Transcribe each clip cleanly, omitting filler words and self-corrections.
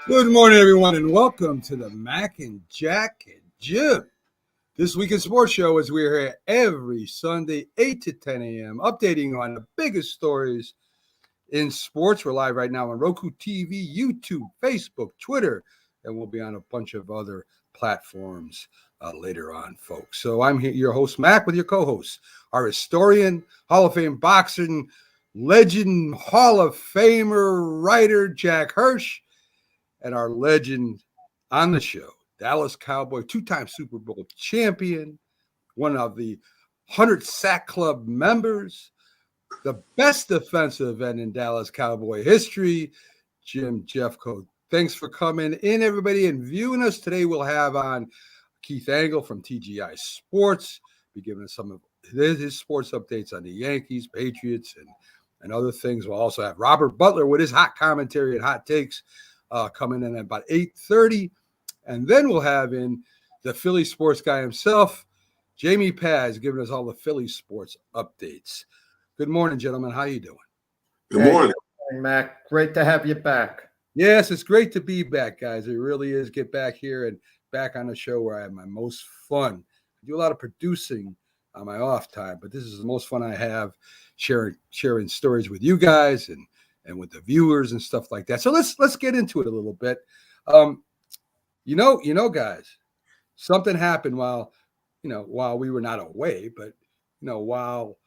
Good morning, everyone, and welcome to the Mac and Jack and Jim This Week in Sports Show, as we're here every Sunday, 8 to 10 a.m., updating on the biggest stories in sports. We're live right now on Roku TV, YouTube, Facebook, Twitter, and we'll be on a bunch of other platforms later on, folks. So I'm here, your host, Mac, with your co-host, our historian, Hall of Fame boxing legend, Hall of Famer, writer, Jack Hirsch, and our legend on the show, Dallas Cowboy, two-time Super Bowl champion, one of the 100 Sack Club members, the best defensive end in Dallas Cowboy history, Jim Jeffcoat. Thanks for coming in, everybody, and viewing us. Today we'll have on Keith Angle from TGI Sports, be giving us some of his sports updates on the Yankees, Patriots, and other things. We'll also have Robert Butler with his hot commentary and hot takes coming in at about 8:30. And then we'll have in the Philly sports guy himself, Jamie Paz, giving us all the Philly sports updates. Good morning, gentlemen. How you doing? Good morning. Hey, Mac. Great to have you back. Yes, it's great to be back, guys. It really is. Get back here and back on the show where I have my most fun. I do a lot of producing on my off time, but this is the most fun I have sharing stories with you guys and with the viewers and stuff like that. So let's get into it a little bit. You know, guys, something happened while we were not away, but while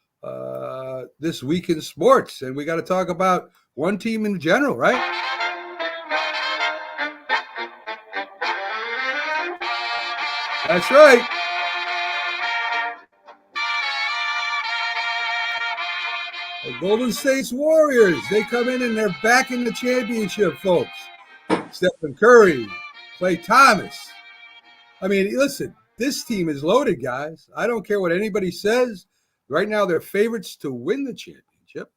this week in sports, and we got to talk about one team in general, right? That's right. The Golden State Warriors, they come in and they're back in the championship, folks. Stephen Curry, Klay Thomas. I mean, listen, this team is loaded, guys. I don't care what anybody says. Right now, they're favorites to win the championship.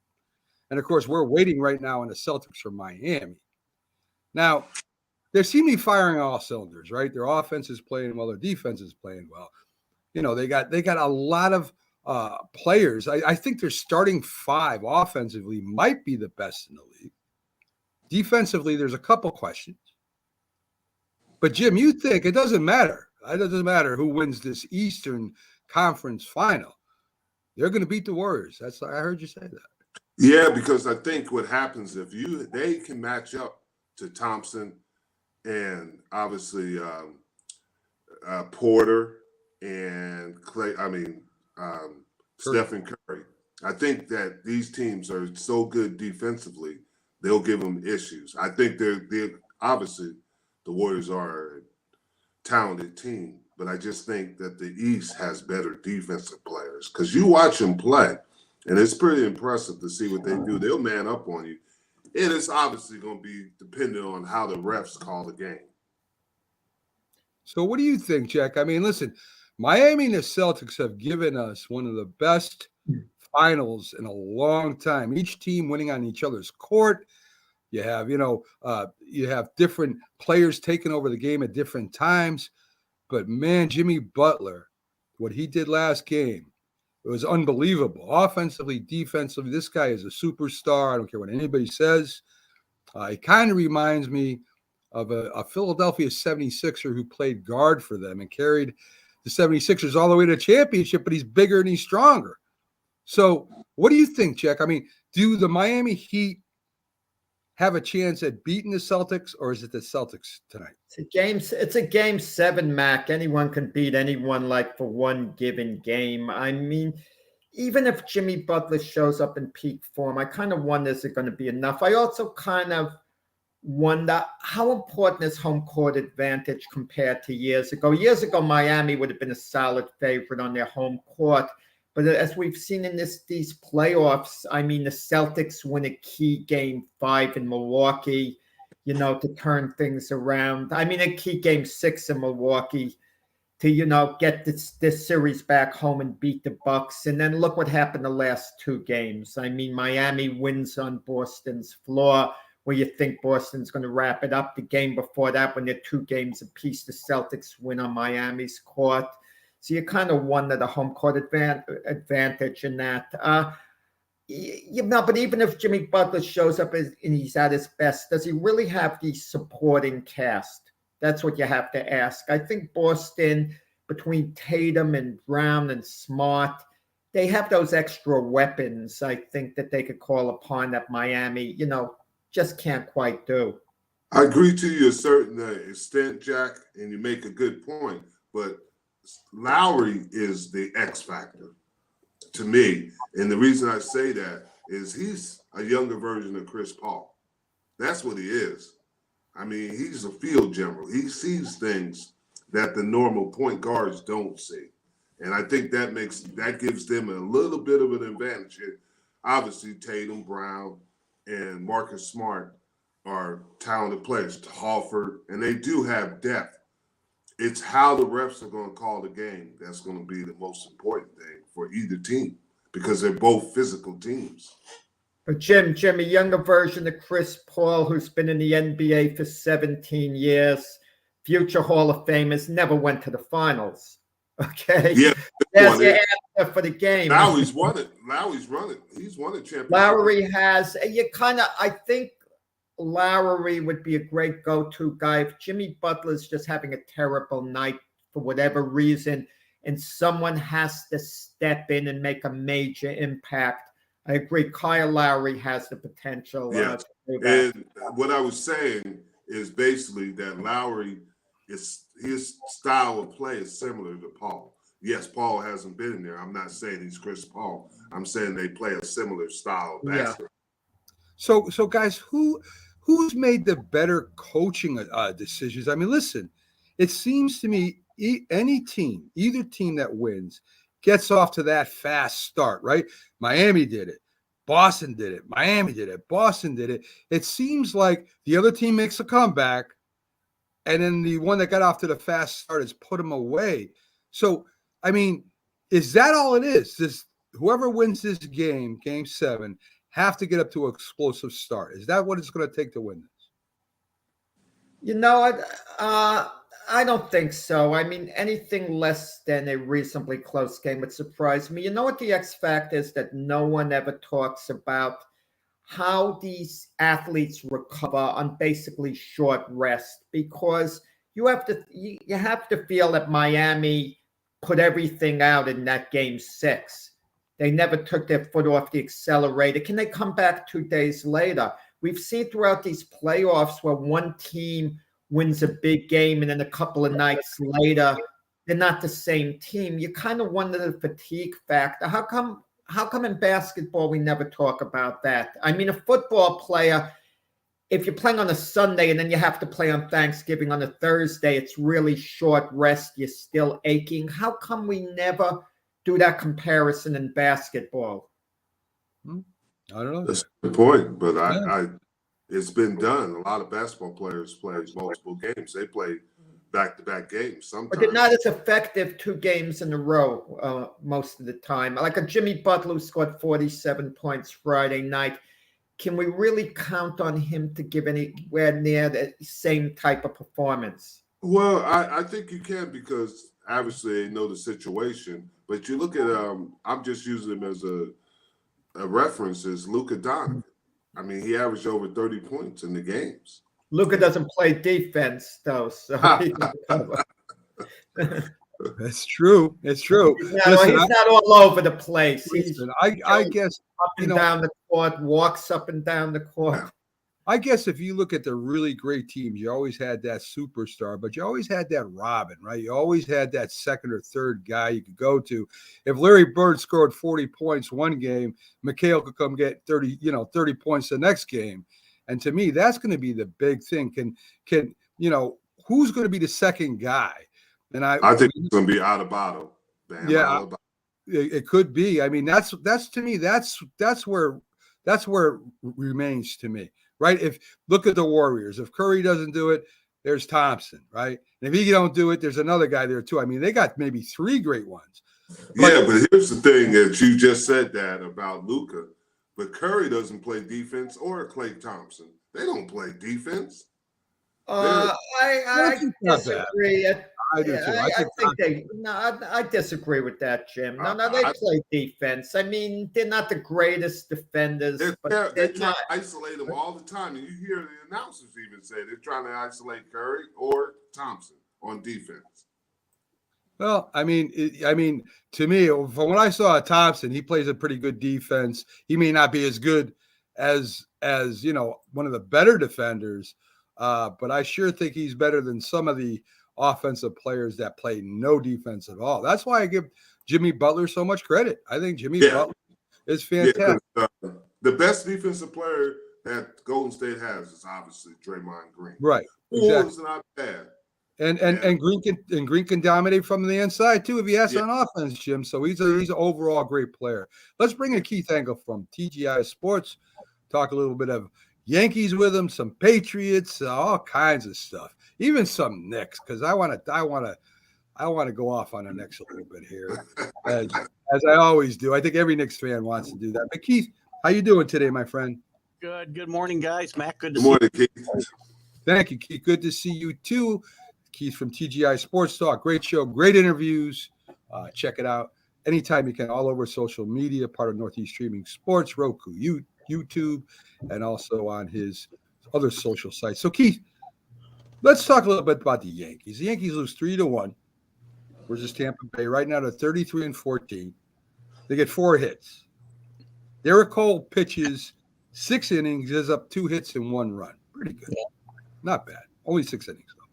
And, of course, we're waiting right now on the Celtics from Miami. Now, they seem to be firing all cylinders, right? Their offense is playing well. Their defense is playing well. They got a lot of players. I think their starting five offensively might be the best in the league. Defensively, there's a couple questions. But, Jim, you think it doesn't matter. It doesn't matter who wins this Eastern Conference final. They're going to beat the Warriors. I heard you say that. Yeah, because I think what happens if they can match up to Thompson and obviously Porter and Stephen Curry. I think that these teams are so good defensively, they'll give them issues. I think they're obviously the Warriors are a talented team, but I just think that the East has better defensive players because you watch them play, and it's pretty impressive to see what they do. They'll man up on you. And it's obviously going to be dependent on how the refs call the game. So what do you think, Jack? I mean, listen, Miami and the Celtics have given us one of the best finals in a long time. Each team winning on each other's court. You have, you have different players taking over the game at different times. But, man, Jimmy Butler, what he did last game, it was unbelievable. Offensively, defensively, this guy is a superstar. I don't care what anybody says. He kind of reminds me of a Philadelphia 76er who played guard for them and carried the 76ers all the way to the championship, but he's bigger and he's stronger. So what do you think, Jack? I mean, do the Miami Heat have a chance at beating the Celtics, or is it the Celtics tonight? It's a game 7, Mac. Anyone can beat anyone like for one given game. I mean, even if Jimmy Butler shows up in peak form, I kind of wonder, is it going to be enough? I also kind of wonder how important is home court advantage compared to years ago. Years ago, Miami would have been a solid favorite on their home court. But as we've seen in these playoffs, I mean, the Celtics win a key game 5 in Milwaukee, to turn things around. I mean, a key game 6 in Milwaukee to, get this series back home and beat the Bucks. And then look what happened the last 2 games. I mean, Miami wins on Boston's floor. where you think Boston's going to wrap it up. The game before that, when they're 2 games apiece, the Celtics win on Miami's court. So you kind of won the home court advantage in that. But even if Jimmy Butler shows up and he's at his best, does he really have the supporting cast? That's what you have to ask. I think Boston, between Tatum and Brown and Smart, they have those extra weapons, I think, that they could call upon that Miami, just can't quite do. I agree to you a certain extent, Jack, and you make a good point. But Lowry is the X factor to me. And the reason I say that is he's a younger version of Chris Paul. That's what he is. I mean, he's a field general. He sees things that the normal point guards don't see. And I think that gives them a little bit of an advantage here. Obviously, Tatum, Brown, and Marcus Smart are talented players, Horford, and they do have depth. It's how the refs are going to call the game that's going to be the most important thing for either team, because they're both physical teams. But Jim, a younger version of Chris Paul, who's been in the NBA for 17 years, future Hall of Famers, never went to the finals. Okay? Yeah. There's your answer for the game. Lowry's won it. Lowry's run it. He's won a championship. Lowry has, I think Lowry would be a great go-to guy. If Jimmy Butler's just having a terrible night for whatever reason, and someone has to step in and make a major impact, I agree. Kyle Lowry has the potential. Yeah. And what I was saying is basically that Lowry, his style of play is similar to Paul. Yes, Paul hasn't been in there. I'm not saying he's Chris Paul. I'm saying they play a similar style of basketball. So guys, who's made the better coaching decisions? I mean, listen, it seems to me either team that wins gets off to that fast start, right? Miami did it. Boston did it. Miami did it. Boston did it. It seems like the other team makes a comeback, and then the one that got off to the fast start has put them away. So, I mean, is that all it is? Does whoever wins this game 7, have to get up to an explosive start? Is that what it's going to take to win this? I don't think so. I mean, anything less than a reasonably close game would surprise me. You know what the X factor is that no one ever talks about? How these athletes recover on basically short rest, because you have to feel that Miami put everything out in that game 6. They never took their foot off the accelerator. Can they come back 2 days later? We've seen throughout these playoffs where one team wins a big game and then a couple of nights later, they're not the same team. You kind of wonder the fatigue factor. How come in basketball we never talk about that? I mean, a football player, if you're playing on a Sunday and then you have to play on Thanksgiving on a Thursday, it's really short rest. You're still aching. How come we never do that comparison in basketball? I don't know. That's a good point, but it's been done. A lot of basketball players play multiple games. They play back-to-back games sometimes. But they're not as effective 2 games in a row most of the time. Like a Jimmy Butler who scored 47 points Friday night. Can we really count on him to give anywhere near the same type of performance? Well, I think you can, because obviously they know the situation. But you look at I'm just using him as a reference, as Luka Doncic. I mean, he averaged over 30 points in the games. Luka doesn't play defense, though. So That's true. It's true. He's not all over the place. I guess up and down the court, walks up and down the court. I guess if you look at the really great teams, you always had that superstar, but you always had that Robin, right? You always had that second or third guy you could go to. If Larry Bird scored 40 points one game, Mikhail could come get 30 points the next game. And to me, that's going to be the big thing. Can who's going to be the second guy? And I think it's going to be Adebayo. Yeah, it could be. I mean, that's to me, that's where it remains to me. Right? If look at the Warriors, if Curry doesn't do it, there's Thompson, right? And if he don't do it, there's another guy there too. I mean, they got maybe 3 great ones. But here's the thing that you just said that about Luka, but Curry doesn't play defense or Klay Thompson. They don't play defense. I disagree. I do too. I think they. No, I disagree with that, Jim. No, they play defense. I mean, they're not the greatest defenders, but they try to isolate them all the time. And you hear the announcers even say they're trying to isolate Curry or Thompson on defense. Well, I mean, to me, from what I saw at Thompson, he plays a pretty good defense. He may not be as good as one of the better defenders, but I sure think he's better than some of the offensive players that play no defense at all. That's why I give Jimmy Butler so much credit. I think Jimmy Butler is fantastic. Yeah, the best defensive player that Golden State has is obviously Draymond Green. Right. Exactly. Is not bad. And Green can dominate from the inside too if he has on offense, Jim. So he's an overall great player. Let's bring in Keith Engel from TGI Sports. Talk a little bit of Yankees with him, some Patriots, all kinds of stuff, even some Knicks, because I want to go off on the Knicks a little bit here, as I always do. I think every Knicks fan wants to do that. But Keith, how you doing today, my friend? Good. Good morning, guys. Matt, good to see you. Keith. Thank you, Keith. Good to see you too. Keith from TGI Sports Talk. Great show, great interviews. Check it out anytime you can, all over social media, part of Northeast Streaming Sports, Roku, YouTube, and also on his other social sites. So, Keith, let's talk a little bit about the Yankees. The Yankees lose 3-1 versus Tampa Bay. Right now, they're 33-14. They get 4 hits. Derek Cole pitches 6 innings, gives up 2 hits and 1 run. Pretty good. Not bad. Only 6 innings, though.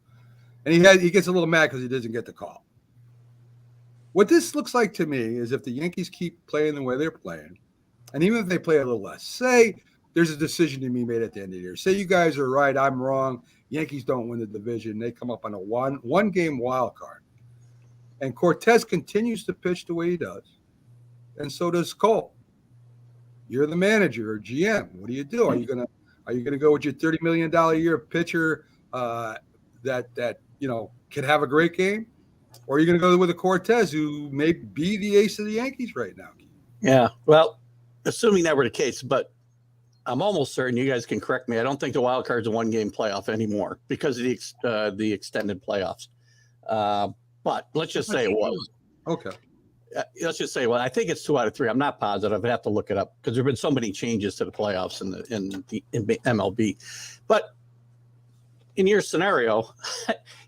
And he gets a little mad because he doesn't get the call. What this looks like to me is if the Yankees keep playing the way they're playing, and even if they play a little less, say there's a decision to be made at the end of the year. Say you guys are right, I'm wrong. Yankees don't win the division. They come up on a one-game wild card. And Cortez continues to pitch the way he does, and so does Cole. You're the manager or GM. What do you do? Are you gonna go with your $30 million a year pitcher that can have a great game, or are you going to go with a Cortez who may be the ace of the Yankees right now? Yeah, well, assuming that were the case, but I'm almost certain, you guys can correct me, I don't think the wild card's a one-game playoff anymore because of the extended playoffs. But let's just say it was. Okay. Let's just say, well, I think it's 2 out of 3. I'm not positive. I'd have to look it up because there have been so many changes to the playoffs in MLB. But in your scenario,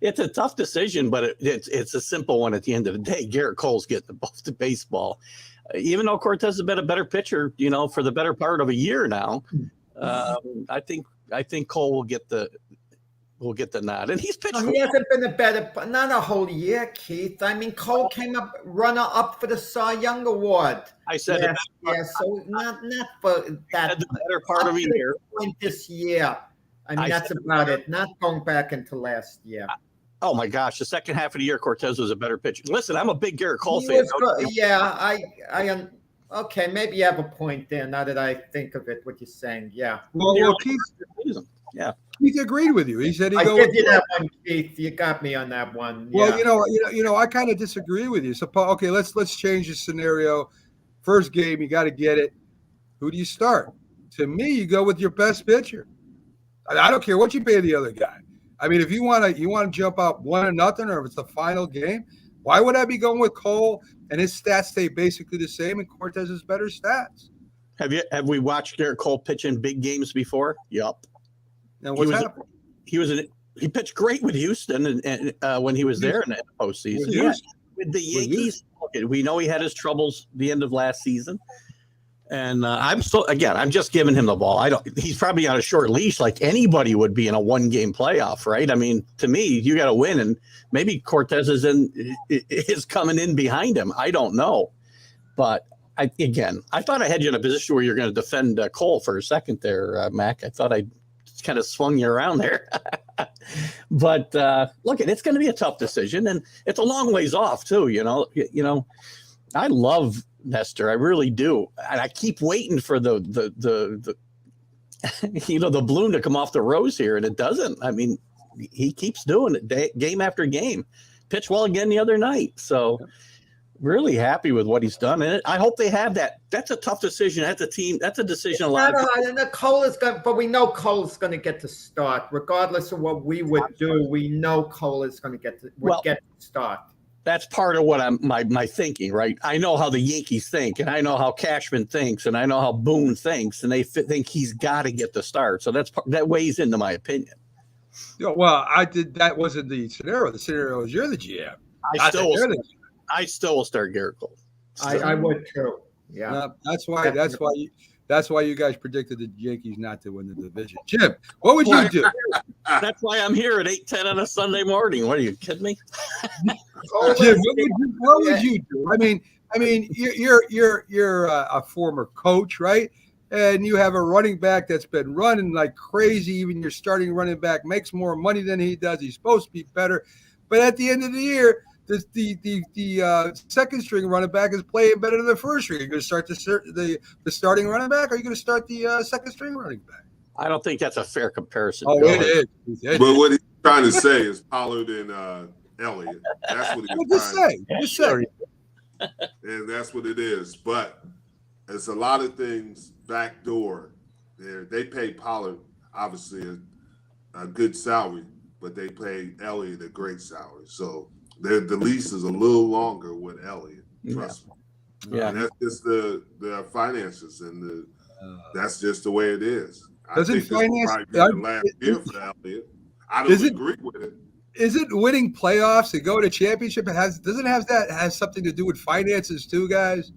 it's a tough decision, but it's a simple one at the end of the day. Garrett Cole's getting both the baseball. Even though Cortez has been a better pitcher, for the better part of a year now, I think Cole will get the nod. And he's pitched. He hasn't been not a whole year, Keith. I mean, Cole came up runner up for the Cy Young Award. I said so not for that. The better part of a year. This year. I mean, that's about it. Not going back into last year. Oh my gosh, the second half of the year, Cortez was a better pitcher. Listen, I'm a big Garrett Cole fan. Okay, maybe you have a point there. Now that I think of it, what you're saying, yeah. Well, Keith agreed with you. He said he go. I give you that one, Keith. You got me on that one. Well, I kind of disagree with you. So, okay, let's change the scenario. First game, you got to get it. Who do you start? To me, you go with your best pitcher. I don't care what you pay the other guy. I mean, if you want to jump out 1-0, or if it's the final game, why would I be going with Cole and his stats stay basically the same and Cortez's better stats? Have we watched Garrett Cole pitch in big games before? Yup. And what's happened? He pitched great with Houston and when he was there in the postseason. With the Yankees, we know he had his troubles the end of last season. And I'm just giving him the ball. He's probably on a short leash like anybody would be in a one-game playoff, right? I mean, to me, you got to win, and maybe Cortez is coming in behind him. I don't know, but I thought I had you in a position where you're going to defend Cole for a second there, Mac. I thought I kind of swung you around there, but look, it's going to be a tough decision, and it's a long ways off too. I love Nestor, I really do, and I keep waiting for the the bloom to come off the rose here, and it doesn't. I mean, he keeps doing it game after game. Pitched well again the other night, so really happy with what he's done. And I hope they have that. That's a tough decision. That's a team. That's a decision. Cole is going, but we know Cole is going to get to start, regardless of what we would do. We know Cole is going to get to start. That's part of what my thinking, right? I know how the Yankees think, and I know how Cashman thinks, and I know how Boone thinks, and they think he's got to get the start. So that weighs into my opinion. Well, that wasn't the scenario. The scenario is you're the GM. I still will start Garrett Cole. I would too. Yeah. That's why you guys predicted the Yankees not to win the division. Jim, what would you do? That's why I'm here at 8:10 on a Sunday morning. What are you kidding me? Jim, what would you do? I mean, you're a former coach, right? And you have a running back that's been running like crazy. Even your starting running back makes more money than he does. He's supposed to be better, but at the end of the year, the second string running back is playing better than the first string. Are you going to start the starting running back, or are you going to start the second string running back? I don't think that's a fair comparison. Oh, it is. But what he's trying to say is Pollard and Elliott. That's what he's trying to say. And that's what it is. But it's a lot of things backdoor there. They pay Pollard, obviously, a good salary, but they pay Elliott a great salary. So the lease is a little longer with Elliott. Trust me. Yeah. And that's just the finances, and that's just the way it is. Doesn't I think finance this will probably be the last year for Elliott. I don't agree with it. Is it winning playoffs to go to championship? Doesn't it have something to do with finances too, guys?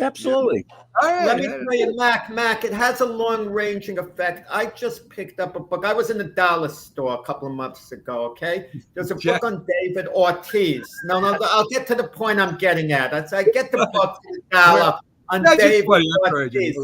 Absolutely. Yeah. Let me tell you, Mac, it has a long-ranging effect. I just picked up a book. I was in the dollar store a couple of months ago, okay? There's a book on David Ortiz. No, I'll get to the point I'm getting at. I get the book in the dollar on David Ortiz.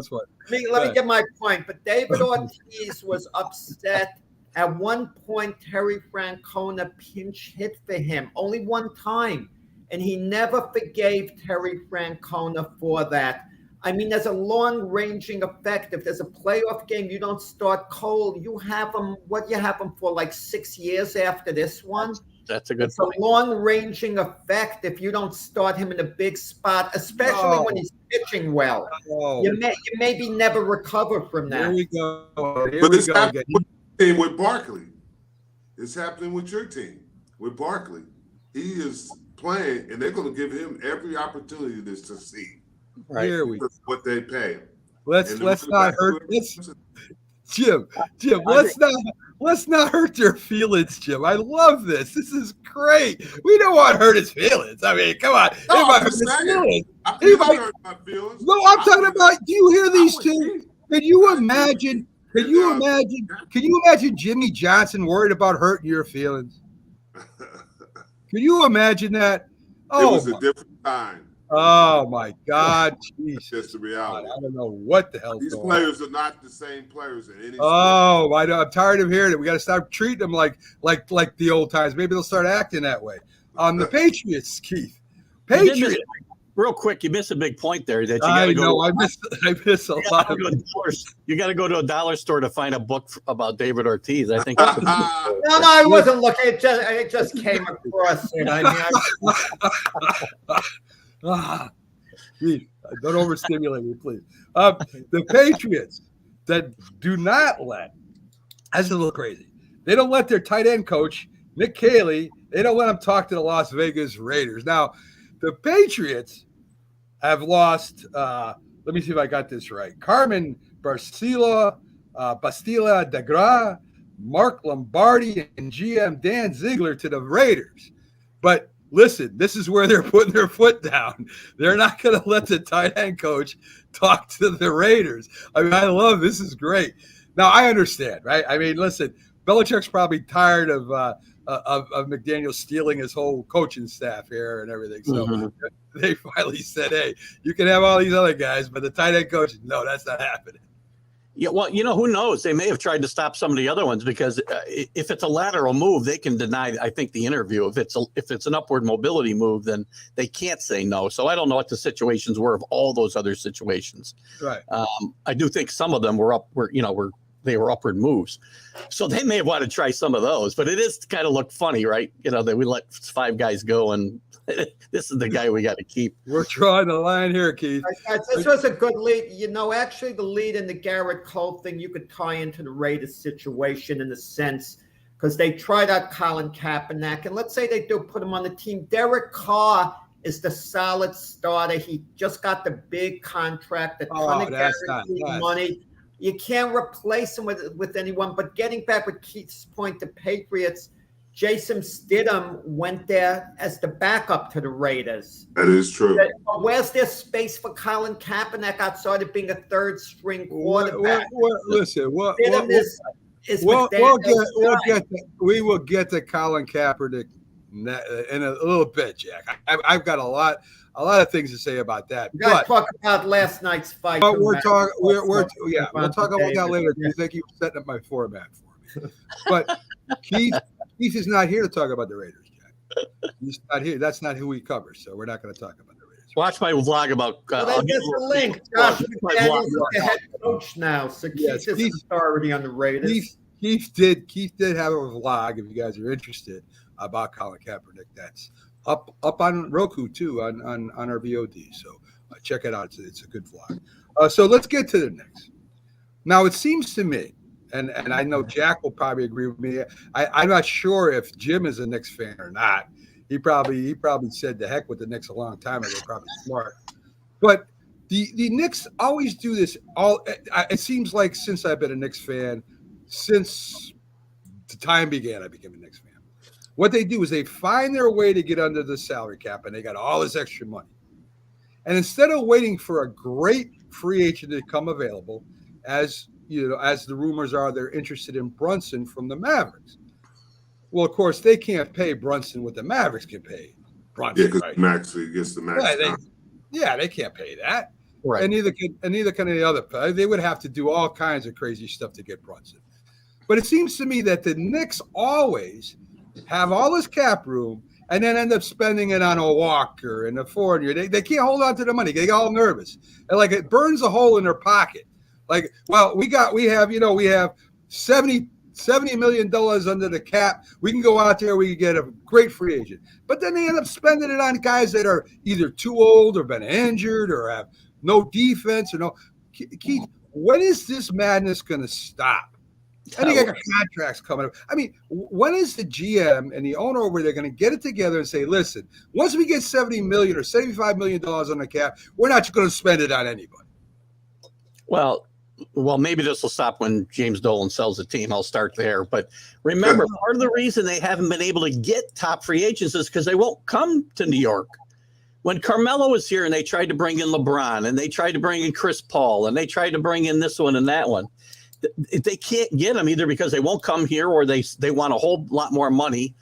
Let me get my point. But David Ortiz was upset. At one point, Terry Francona pinch hit for him only one time. And he never forgave Terry Francona for that. I mean, there's a long-ranging effect. If there's a playoff game, you don't start Cole. You have him. What you have him for? Like 6 years after this one. That's a good it's point. A long-ranging effect if you don't start him in a big spot, especially when he's pitching well. You maybe never recover from that. Here we go. But it's happening with Barkley. It's happening with your team. With Barkley, he is playing, and they're going to give him every opportunity to succeed. Right. Here we go. What they pay him. Let's not hurt. Jim. Let's not hurt their feelings, Jim. I love this. This is great. We don't want to hurt his feelings. I mean, come on. No, I'm hurt my feelings. No, I'm talking about. Do you hear these two? Can you imagine? Can you imagine Jimmy Johnson worried about hurting your feelings? Can you imagine that? It was a different time. Oh my God! Jeez. Just the reality. God, I don't know what the hell. These players are not the same players in any. Oh, I know. I'm tired of hearing it. We got to stop treating them like the old times. Maybe they'll start acting that way. The Patriots, Keith. Patriots. Real quick, you miss a big point there. That I miss a lot. You got to go to a dollar store to find a book about David Ortiz. I think. No, I wasn't looking. It just came across it. Don't overstimulate me, please. The Patriots that do not let. That's a little crazy. They don't let their tight end coach Nick Caley. They don't let him talk to the Las Vegas Raiders. Now, the Patriots have lost, let me see if I got this right, Carmen Bastila DeGra, Mark Lombardi, and GM Dan Ziegler to the Raiders. But listen, this is where they're putting their foot down. They're not going to let the tight end coach talk to the Raiders. I mean, I love this. Is great. Now, I understand, right? I mean, listen, Belichick's probably tired of McDaniel stealing his whole coaching staff here and everything. So they finally said, hey, you can have all these other guys, but the tight end coach, no, that's not happening. Yeah, well, who knows? They may have tried to stop some of the other ones because if it's a lateral move, they can deny, I think, the interview. If it's an upward mobility move, then they can't say no. So I don't know what the situations were of all those other situations. Right. I do think some of them were they were upward moves. So they may want to try some of those, but it is kind of look funny, right? That we let 5 guys go and this is the guy we got to keep. We're drawing the line here, Keith. This was a good lead. Actually, the lead in the Garrett Cole thing, you could tie into the Raiders situation in the sense because they tried out Colin Kaepernick, and let's say they do put him on the team. Derek Carr is the solid starter. He just got the big contract, a ton of guaranteed money. You can't replace him with anyone. But getting back with Keith's point, the Patriots, Jason Stidham went there as the backup to the Raiders. That is true. Where's there space for Colin Kaepernick outside of being a third-string quarterback? Listen, we will get to Colin Kaepernick in a little bit, Jack. I've got a lot of things to say about that. We got to talk about last night's fight. But we'll talk about that later. You think you were setting up my format for me? But Keith is not here to talk about the Raiders, Jack. He's not here. That's not who he covers, so we're not going to talk about the Raiders. Watch my vlog about. Well, there's the link. Josh McDaniels is the head coach now, so Keith is authority on the Raiders. Keith did have a vlog, if you guys are interested, about Colin Kaepernick. That's up on Roku too on our VOD. So check it out. It's a good vlog. So let's get to the Knicks. Now it seems to me, and I know Jack will probably agree with me. I'm not sure if Jim is a Knicks fan or not. He probably said the heck with the Knicks a long time ago. Probably smart, but the Knicks always do this. It seems like since I've been a Knicks fan, since the time began, I became a Knicks fan. What they do is they find their way to get under the salary cap, and they got all this extra money. And instead of waiting for a great free agent to come available, as the rumors are, they're interested in Brunson from the Mavericks. Well, of course, they can't pay Brunson what the Mavericks can pay Brunson. Yeah, because Max gets the max. They can't pay that. Right. And neither can any other. They would have to do all kinds of crazy stuff to get Brunson. But it seems to me that the Knicks always have all this cap room and then end up spending it on a Walker and a Fournier. They can't hold on to the money. They get all nervous. And like it burns a hole in their pocket. Like, well, we have $70 million under the cap. We can go out there, we can get a great free agent. But then they end up spending it on guys that are either too old or been injured or have no defense or no. Keith, when is this madness going to stop? I think I got contracts coming up. I mean, when is the GM and the owner over there going to get it together and say, listen, once we get $70 million or $75 million on the cap, we're not going to spend it on anybody? Well, maybe this will stop when James Dolan sells the team. I'll start there. But remember, part of the reason they haven't been able to get top free agents is because they won't come to New York. When Carmelo was here and they tried to bring in LeBron and they tried to bring in Chris Paul and they tried to bring in this one and that one, they can't get them either because they won't come here or they want a whole lot more money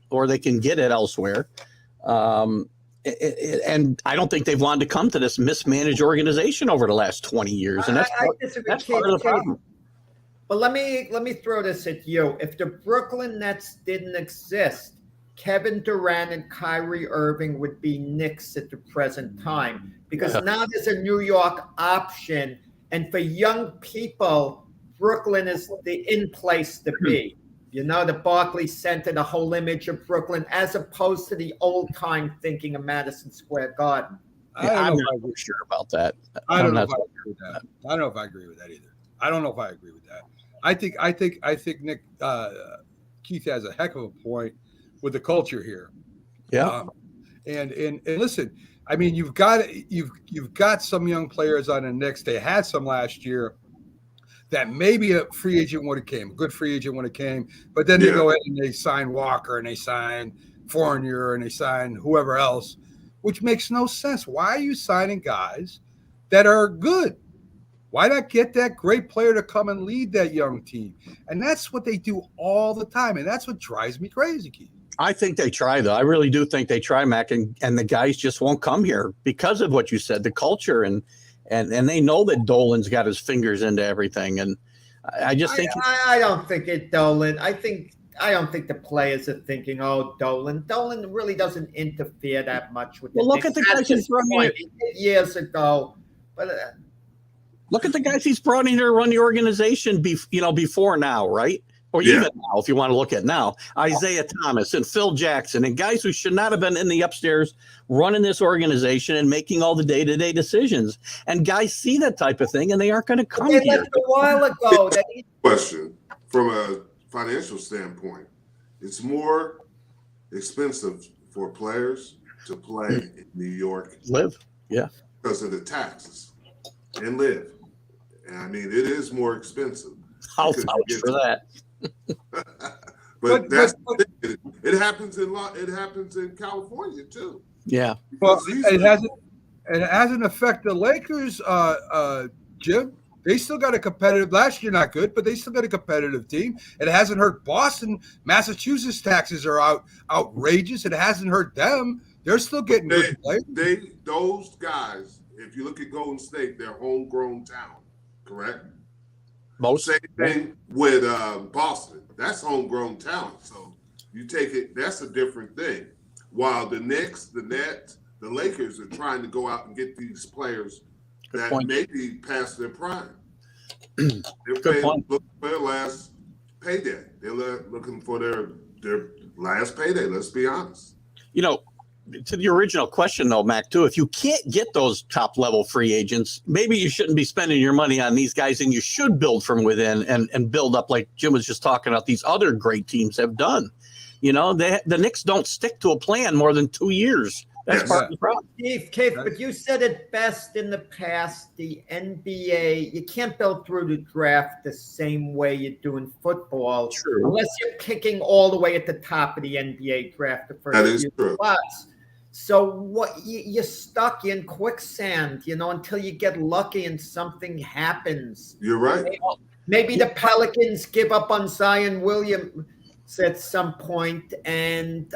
or they can get it elsewhere. And I don't think they've wanted to come to this mismanaged organization over the last 20 years. And that's part of the problem. But let me throw this at you. If the Brooklyn Nets didn't exist, Kevin Durant and Kyrie Irving would be Knicks at the present time because now there's a New York option. And for young people, Brooklyn is the in place to be. The Barclays Center, the whole image of Brooklyn, as opposed to the old time thinking of Madison Square Garden. I'm not sure about that. I don't know if I agree with that. I don't know if I agree with that either. I don't know if I agree with that. I think Nick Keith has a heck of a point with the culture here. Yeah. And listen, I mean, you've got some young players on the Knicks. They had some last year that maybe a free agent would have came, a good free agent would have came, but then they go ahead and they sign Walker and they sign Fournier and they sign whoever else, which makes no sense. Why are you signing guys that are good? Why not get that great player to come and lead that young team? And that's what they do all the time, and that's what drives me crazy, Keith. I think they try, though. I really do think they try, Mac, and the guys just won't come here because of what you said, the culture, and they know that Dolan's got his fingers into everything. And I just think I don't think it Dolan. I don't think the players are thinking, oh, Dolan really doesn't interfere that much with the look at the guys in front of you years ago. But Look at the guys he's brought in here to run the organization. Before now, right? Or Yeah. even now, if you want to look at now, Isaiah Thomas and Phil Jackson and guys who should not have been in the upstairs running this organization and making all the day-to-day decisions. And guys see that type of thing, and they aren't going to come They here. left a while ago. Question from a financial standpoint, it's more expensive for players to play in New York Live, yeah. because of the taxes and live. And I mean, it is more expensive. I'll because vouch you get for that. but it happens in California too. Yeah. Well, it hasn't affected the Lakers, Jim. They still got a competitive. Last year, not good, but they still got a competitive team. It hasn't hurt Boston. Massachusetts taxes are outrageous. It hasn't hurt them. They're still getting good players. Those guys, if you look at Golden State, they're homegrown talent, correct? Same thing with Boston. That's homegrown talent. So you take it, that's a different thing. While the Knicks, the Nets, the Lakers are trying to go out and get these players that may be past their prime. They're looking for their last payday. They're looking for their last payday, let's be honest. To the original question, though, Mac, too, if you can't get those top-level free agents, maybe you shouldn't be spending your money on these guys, and you should build from within and build up like Jim was just talking about these other great teams have done. The Knicks don't stick to a plan more than 2 years. That's part of the problem. Keith, but you said it best in the past. The NBA, you can't build through the draft the same way you do in football. True. Unless you're picking all the way at the top of the NBA draft, the first few spots. So what you're stuck in quicksand, until you get lucky and something happens. You're right. Maybe the Pelicans give up on Zion Williams at some point, and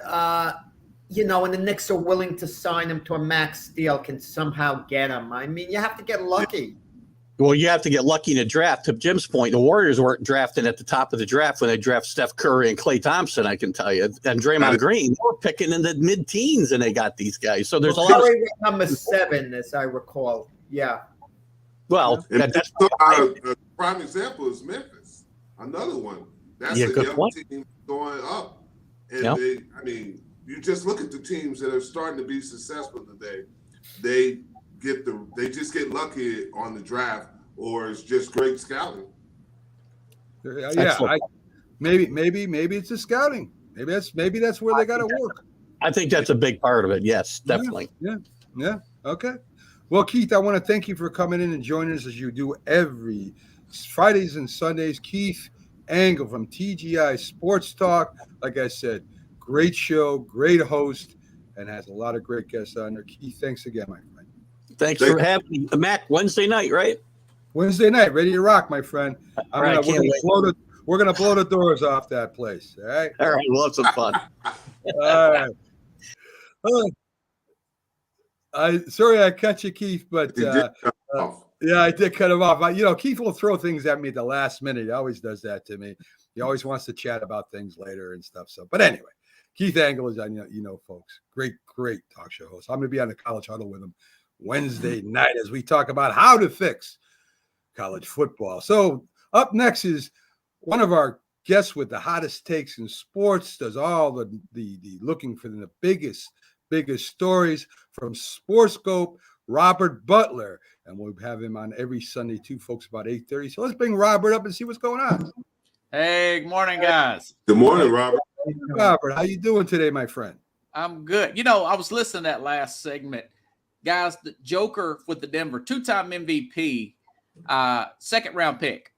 and the Knicks are willing to sign him to a max deal, can somehow get him. I mean, you have to get lucky. Well, you have to get lucky in a draft. To Jim's point, the Warriors weren't drafting at the top of the draft when they draft Steph Curry and Klay Thompson, I can tell you. And Draymond Green, they were picking in the mid-teens, and they got these guys. So there's a lot of number 7, as I recall. Yeah. Well, that's a prime example is Memphis. Another one. That's a young team going up. And you just look at the teams that are starting to be successful today. They just get lucky on the draft, or it's just great scouting. Yeah, maybe it's the scouting. Maybe that's where they got to work. I think that's a big part of it. Yes, definitely. Yeah. Okay. Well, Keith, I want to thank you for coming in and joining us as you do every Fridays and Sundays. Keith Angle from TGI Sports Talk. Like I said, great show, great host, and has a lot of great guests on there. Keith, thanks again, my friend. Thanks for having me. Mac, Wednesday night, right? Wednesday night, ready to rock, my friend. We're gonna blow the doors off that place. All right. All right. We'll have some fun. All right. Sorry I cut you, Keith, but I did cut him off. Keith will throw things at me at the last minute. He always does that to me. He always wants to chat about things later and stuff. So, but anyway, Keith Angle is, folks, great talk show host. I'm going to be on the College Huddle with him Wednesday night as we talk about how to fix college football. So up next is one of our guests with the hottest takes in sports, does all the looking for the biggest stories from Sportscope, Robert Butler. And we'll have him on every Sunday too, folks, about 8:30. So let's bring Robert up and see what's going on. Hey, good morning, guys. Good morning, Robert. Robert, how you doing today, my friend? I'm good. I was listening to that last segment. Guys, the Joker with the Denver, 2-time MVP, second round pick.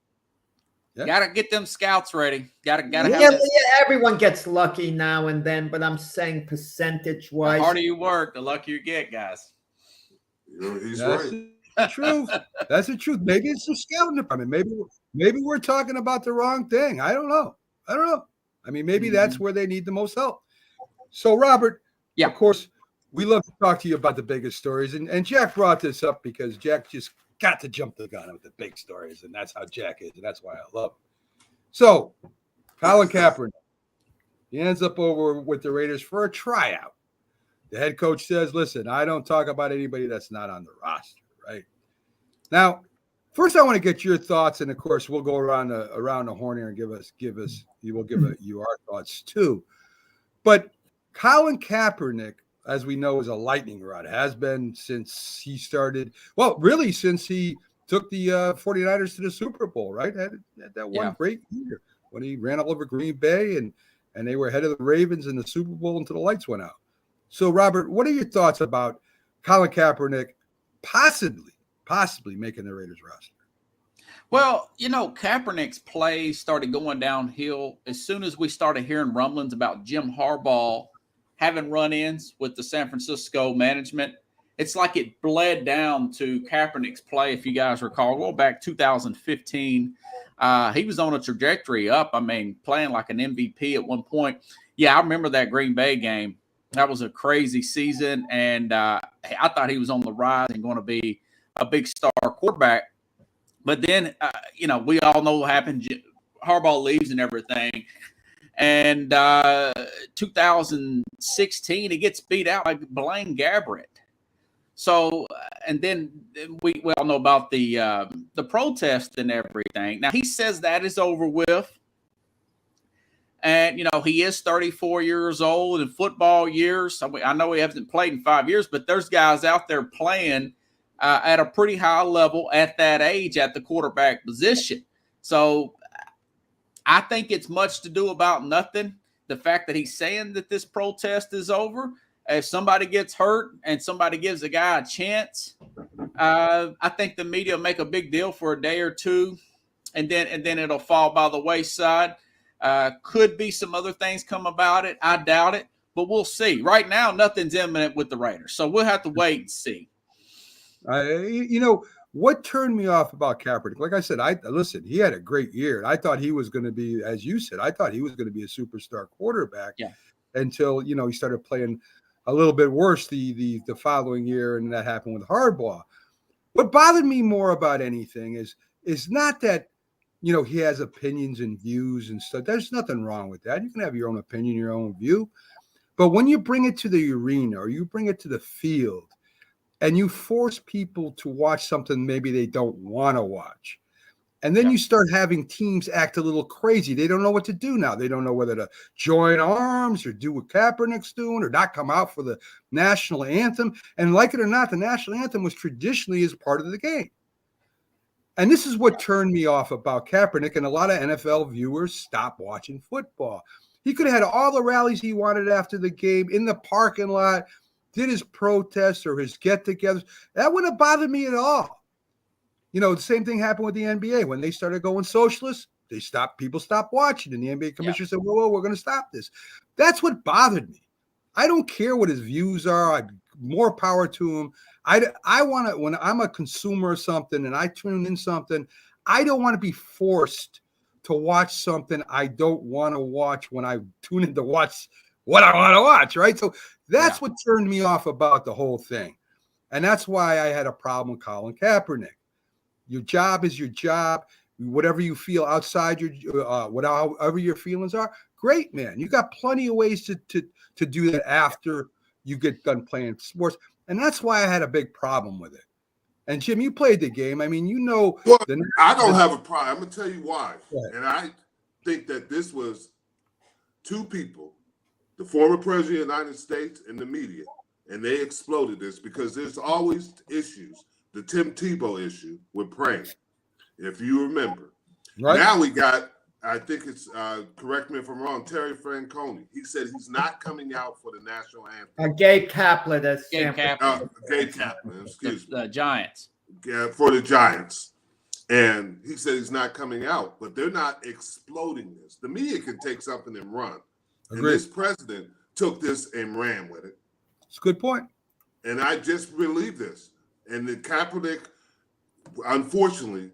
Yeah. Got to get them scouts ready. Got to have that. Everyone gets lucky now and then, but I'm saying percentage-wise. The harder you work, the luckier you get, guys. He's right. Truth. That's the truth. Maybe it's the scouting department. Maybe we're talking about the wrong thing. I don't know. I mean, maybe that's where they need the most help. So, Robert, of course, we love to talk to you about the biggest stories. And Jack brought this up because Jack just got to jump the gun with the big stories. And that's how Jack is. And that's why I love him. So, Colin Kaepernick, he ends up over with the Raiders for a tryout. The head coach says, listen, I don't talk about anybody that's not on the roster, right? Now, First, I want to get your thoughts, and of course, we'll go around the horn here and you will give you our thoughts too. But Colin Kaepernick, as we know, is a lightning rod. Has been since he started. Well, really, since he took the 49ers to the Super Bowl, right? Had that one great year when he ran all over Green Bay and they were ahead of the Ravens in the Super Bowl until the lights went out. So, Robert, what are your thoughts about Colin Kaepernick possibly making the Raiders roster? Well, Kaepernick's play started going downhill as soon as we started hearing rumblings about Jim Harbaugh having run-ins with the San Francisco management. It's like it bled down to Kaepernick's play, if you guys recall. Well, back 2015, he was on a trajectory up. I mean, playing like an MVP at one point. Yeah, I remember that Green Bay game. That was a crazy season, and I thought he was on the rise and going to be a big star quarterback. But then, we all know what happened. Harbaugh leaves and everything. And 2016, he gets beat out by Blaine Gabbert. So, and then we all know about the protest and everything. Now, he says that is over with. And, he is 34 years old in football years. I know he hasn't played in 5 years, but there's guys out there playing at a pretty high level at that age at the quarterback position. So I think it's much to do about nothing. The fact that he's saying that this protest is over, if somebody gets hurt and somebody gives a guy a chance, I think the media will make a big deal for a day or two, and then it'll fall by the wayside. Could be some other things come about it. I doubt it, but we'll see. Right now, nothing's imminent with the Raiders, so we'll have to wait and see. What turned me off about Kaepernick? Like I said, listen, he had a great year. I thought he was going to be, as you said, I thought he was going to be a superstar quarterback until, he started playing a little bit worse the following year, and that happened with Harbaugh. What bothered me more about anything is not that, he has opinions and views and stuff. There's nothing wrong with that. You can have your own opinion, your own view. But when you bring it to the arena or you bring it to the field, and you force people to watch something maybe they don't want to watch. And then you start having teams act a little crazy. They don't know what to do now. They don't know whether to join arms or do what Kaepernick's doing or not come out for the national anthem. And like it or not, the national anthem was traditionally as part of the game. And this is what turned me off about Kaepernick, and a lot of NFL viewers stopped watching football. He could have had all the rallies he wanted after the game in the parking lot, did his protests or his get-togethers. That wouldn't have bothered me at all. The same thing happened with the NBA. When they started going socialist, people stopped watching, and the NBA commissioner said, whoa, we're going to stop this. That's what bothered me. I don't care what his views are. More power to him. I want to, when I'm a consumer of something and I tune in something, I don't want to be forced to watch something I don't want to watch when I tune in to watch what I want to watch, right? So that's what turned me off about the whole thing. And that's why I had a problem with Colin Kaepernick. Your job is your job. Whatever you feel outside whatever your feelings are, great, man. You got plenty of ways to do that after you get done playing sports. And that's why I had a big problem with it. And Jim, you played the game. I mean, Well, I don't have a problem. I'm going to tell you why. And I think that this was two people, the former president of the United States and the media, and they exploded this because there's always issues. The Tim Tebow issue with praying, if you remember. Right. Now we got, I think it's, correct me if I'm wrong, Terry Francona. He said he's not coming out for the national anthem. Gabe Kaplan. Gabe Kaplan, excuse me. The Giants. For the Giants. And he said he's not coming out, but they're not exploding this. The media can take something and run. And this president took this and ran with it. It's a good point. And I just believe this. And the Kaepernick, unfortunately,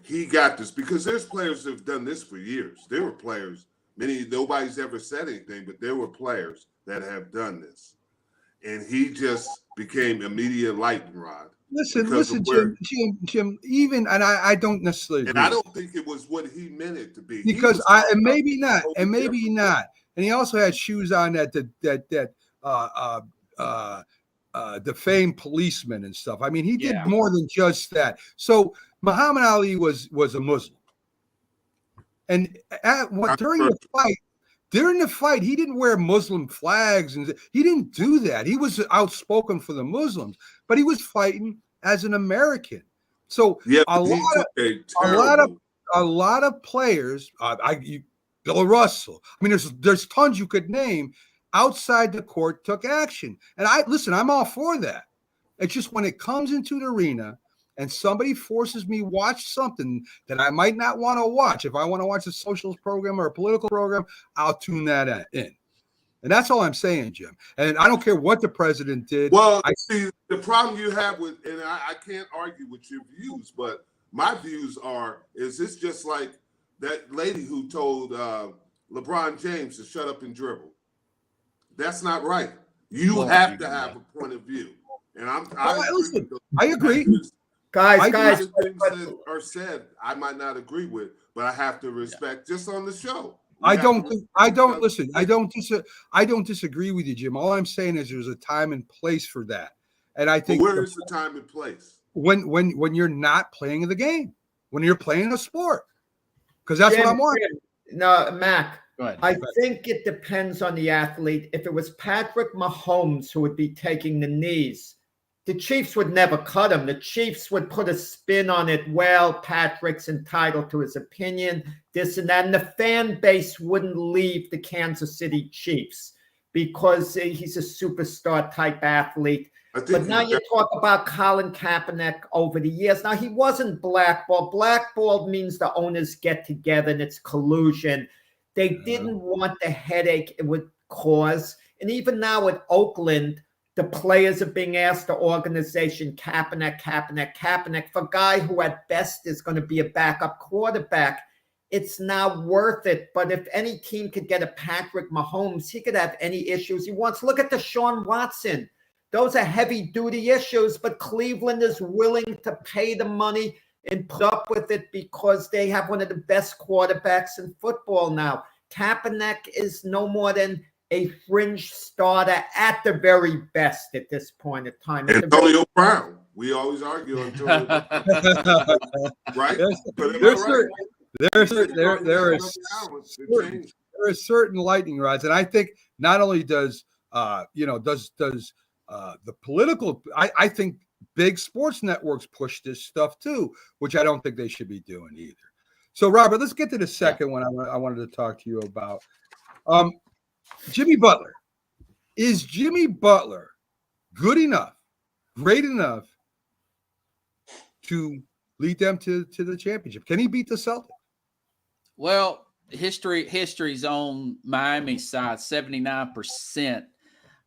he got this because there's players that have done this for years. There were players, nobody's ever said anything, but there were players that have done this. And he just became a media lightning rod. Listen, Jim, even, and I don't necessarily agree. And I don't think it was what he meant it to be. Because maybe not. And he also had shoes on that defamed policemen and stuff. I mean, he did more than just that. So Muhammad Ali was a Muslim, and during the fight, he didn't wear Muslim flags, and he didn't do that. He was outspoken for the Muslims, but he was fighting as an American. So a lot of players, Bill Russell. I mean, there's tons you could name outside the court took action, and I'm all for that. It's just when it comes into the arena and somebody forces me watch something that I might not want to watch. If I want to watch a socialist program or a political program, I'll tune that in. And that's all I'm saying, Jim. And I don't care what the president did. Well, see, the problem you have with, and I can't argue with your views, but my views is this just like that lady who told LeBron James to shut up and dribble? That's not right. You have to have a point of view. And I agree. Guys, things that are said I might not agree with, but I have to respect just on the show. I don't disagree with you, Jim. All I'm saying is there's a time and place for that. And I think where is the time and place? When you're not playing the game, when you're playing a sport. Because that's what I'm watching. No, Mac. Go ahead. I think it depends on the athlete. If it was Patrick Mahomes who would be taking the knees, the Chiefs would never cut him. The Chiefs would put a spin on it. Well, Patrick's entitled to his opinion, this and that. And the fan base wouldn't leave the Kansas City Chiefs because he's a superstar type athlete. But now you talk about Colin Kaepernick over the years. Now, he wasn't blackballed. Blackballed means the owners get together and it's collusion. They didn't want the headache it would cause. And even now at Oakland, the players are being asked, the organization, Kaepernick, for a guy who at best is going to be a backup quarterback. It's not worth it. But if any team could get a Patrick Mahomes, he could have any issues he wants. Look at Deshaun Watson. Those are heavy-duty issues, but Cleveland is willing to pay the money and put up with it because they have one of the best quarterbacks in football now. Kaepernick is no more than a fringe starter at the very best at this point in time. Antonio Brown. We always argue Antonio Brown. Right? There are certain lightning rods, and I think not only does the political, I think big sports networks push this stuff too, which I don't think they should be doing either. So, Robert, let's get to the second one I wanted to talk to you about. Jimmy Butler. Is Jimmy Butler good enough, great enough to lead them to the championship? Can he beat the Celtics? Well, history's on Miami's side. 79%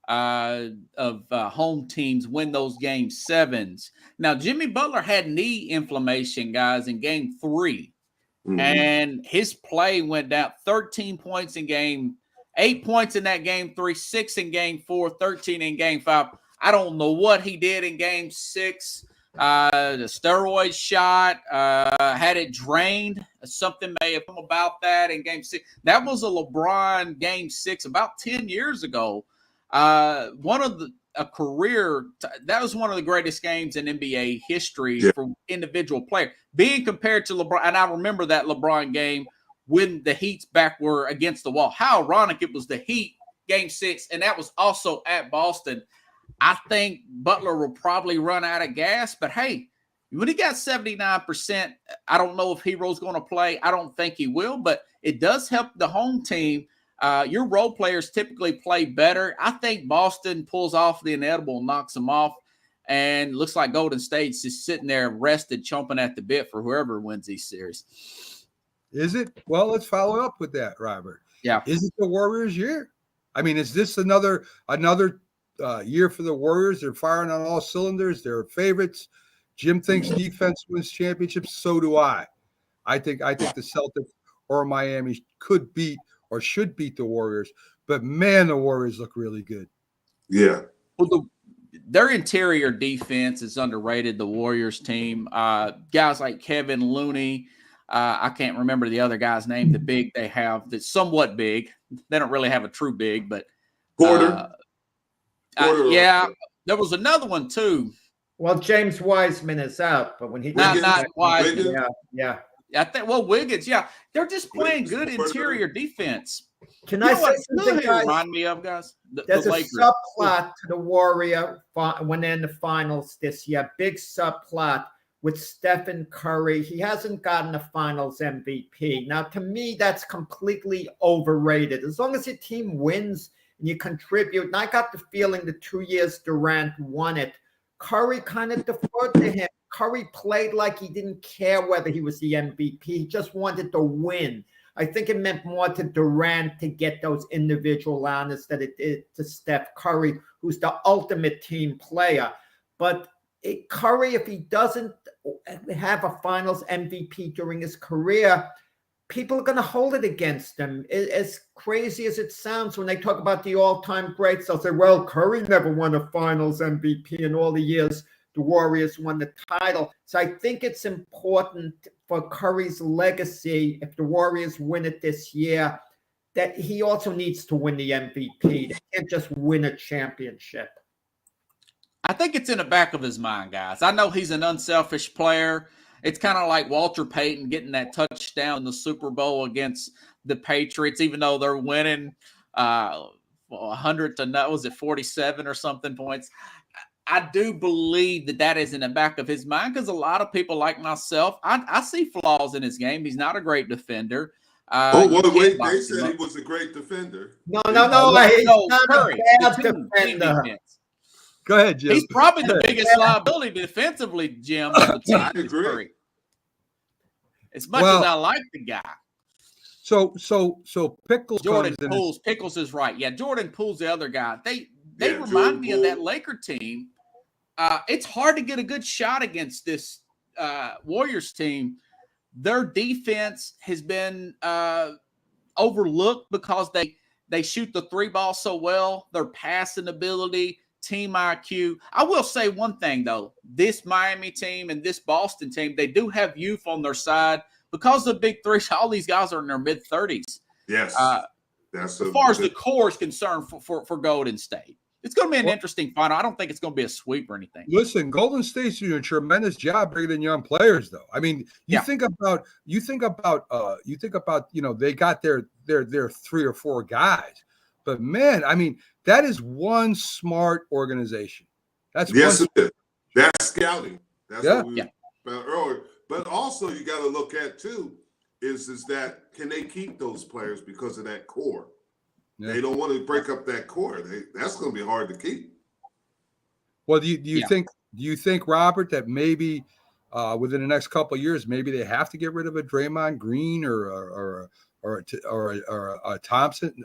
of home teams win those game sevens. Now, Jimmy Butler had knee inflammation, guys, in game 3. Mm-hmm. And his play went down. 13 points in game 8 points in that game 3, 6 in game 4, 13 in game 5. I don't know what he did in game 6. The steroid shot, had it drained. Something may have come about that in game 6. That was a LeBron game 6 about 10 years ago. That was one of the greatest games in NBA history for individual player. Being compared to LeBron, and I remember that LeBron game when the Heat's back were against the wall. How ironic it was the Heat game 6, and that was also at Boston. I think Butler will probably run out of gas, but hey, when he got 79%, I don't know if Hero's going to play. I don't think he will, but it does help the home team. Your role players typically play better. I think Boston pulls off the inevitable, knocks them off, and looks like Golden State's just sitting there rested, chomping at the bit for whoever wins these series. Is it? Well, let's follow up with that, Robert. Yeah. Is it the Warriors' year? I mean, is this another year for the Warriors? They're firing on all cylinders. They're favorites. Jim thinks defense wins championships. So do I. I think the Celtics or Miami could beat or should beat the Warriors. But, man, the Warriors look really good. Yeah. Well, their interior defense is underrated, the Warriors team. Guys like Kevin Looney, I can't remember the other guy's name, the big they have that's somewhat big. They don't really have a true big, but Porter. yeah, there was another one too. Well, James Wiseman is out, but when he Not Wiggins, Wiseman. Wiggins. yeah. I think Wiggins, yeah, they're just playing Wiggins, good Porter. interior defense. Can You I know what? say You know something, who guys? remind me of, guys? The There's a Lakers. subplot to the Warrior when they're in the finals this year. Big subplot with Stephen Curry. He hasn't gotten a finals MVP. Now, to me, that's completely overrated. As long as your team wins and you contribute, and I got the feeling the 2 years Durant won it, Curry kind of deferred to him. Curry played like he didn't care whether he was the MVP. He just wanted to win. I think it meant more to Durant to get those individual honors than it did to Steph Curry, who's the ultimate team player. But Curry, if he doesn't have a finals MVP during his career, people are going to hold it against him. As crazy as it sounds, when they talk about the all-time greats, they'll say, well, Curry never won a finals MVP in all the years the Warriors won the title. So I think it's important for Curry's legacy, if the Warriors win it this year, that he also needs to win the MVP. They can't just win a championship. I think it's in the back of his mind, guys. I know he's an unselfish player. It's kind of like Walter Payton getting that touchdown in the Super Bowl against the Patriots, even though they're winning 100 to, was it 47 or something points. I do believe that is in the back of his mind because a lot of people like myself, I see flaws in his game. He's not a great defender. Wait, they said he was a great defender. No, he's not Curry, a bad defender. Go ahead, Jim. He's probably the biggest liability defensively, Jim, of the team. I agree. Curry. As much as I like the guy. So Pickles. Pickles is right. Yeah, Jordan Poole's the other guy. They remind Jordan me Poole. of that Laker team. It's hard to get a good shot against this Warriors team. Their defense has been overlooked because they shoot the three ball so well. Their passing ability, team IQ. I will say one thing, though. This Miami team and this Boston team, they do have youth on their side because of the big three. All these guys are in their mid-30s. Yes. As far as the core is concerned for Golden State. It's going to be an interesting final. I don't think it's going to be a sweep or anything. Listen, Golden State's doing a tremendous job bringing in young players, though. I mean, you think about they got their 3 or 4 guys, but man, I mean, that is one smart organization. That's it is. That's scouting. That's what we found earlier. But also, you got to look at too is that can they keep those players because of that core? Yeah. They don't want to break up that core. That's going to be hard to keep. Well, do you think, Robert, that maybe within the next couple of years, maybe they have to get rid of a Draymond Green or a Thompson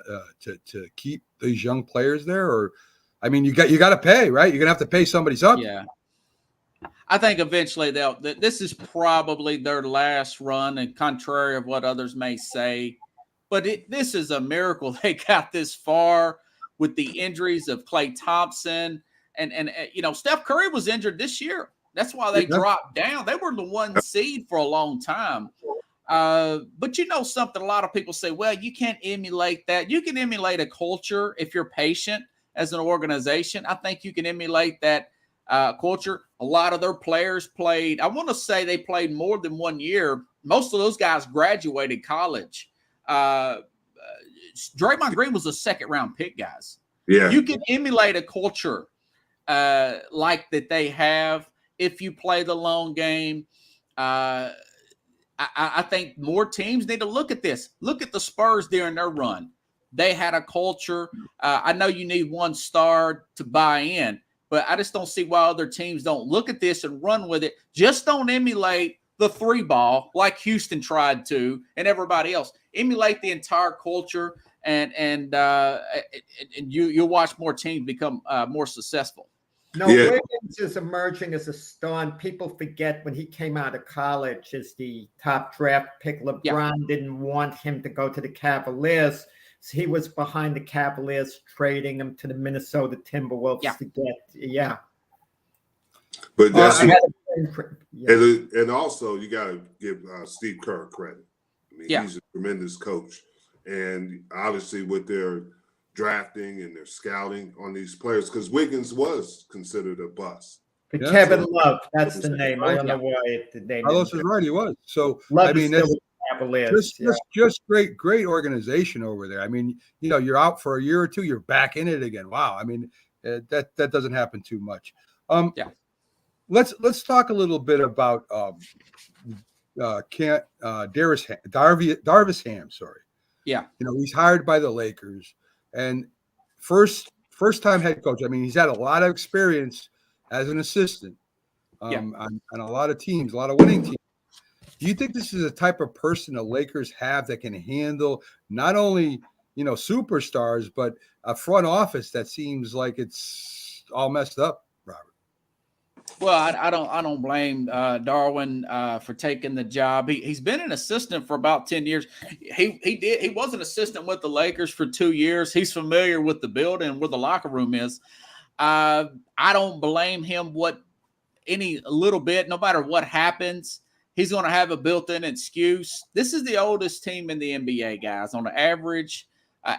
to keep these young players there? Or, I mean, you got to pay, right? You're gonna have to pay somebody something. Yeah. I think eventually this is probably their last run, and contrary of what others may say. But this is a miracle they got this far with the injuries of Klay Thompson. And Steph Curry was injured this year. That's why they dropped down. They were the 1 seed for a long time. But something, a lot of people say, well, you can't emulate that. You can emulate a culture if you're patient as an organization. I think you can emulate that culture. A lot of their players played, I want to say they played more than 1 year. Most of those guys graduated college. Draymond Green was a second-round pick, guys. Yeah, you can emulate a culture like that they have if you play the long game. I think more teams need to look at this. Look at the Spurs during their run. They had a culture. I know you need one star to buy in, but I just don't see why other teams don't look at this and run with it. Just don't emulate the 3 ball like Houston tried to and everybody else. Emulate the entire culture, and you'll watch more teams become more successful. No, Wiggins is emerging as a star, and people forget when he came out of college as the top draft pick. LeBron didn't want him to go to the Cavaliers. So he was behind the Cavaliers, trading him to the Minnesota Timberwolves to get, But that's and also you got to give Steve Kerr credit. I mean, he's a tremendous coach, and obviously with their drafting and their scouting on these players, because Wiggins was considered a bust. Yeah, Kevin so- Love, that's the name. I don't know why the name. Carlos is right. He was. So Love I mean, is still that's with the Cavaliers. just great organization over there. I mean, you're out for a year or two, you're back in it again. Wow. I mean, that doesn't happen too much. Yeah. Let's talk a little bit about Darvis Ham. Sorry. Yeah. He's hired by the Lakers, and first time head coach. I mean, he's had a lot of experience as an assistant on a lot of teams, a lot of winning teams. Do you think this is the type of person the Lakers have that can handle not only superstars, but a front office that seems like it's all messed up, Robert? Well, I don't blame Darwin for taking the job. He's been an assistant for about 10 years. He was an assistant with the Lakers for 2 years. He's familiar with the building, where the locker room is. I don't blame him a little bit. No matter what happens, he's going to have a built-in excuse. This is the oldest team in the NBA, guys, on the average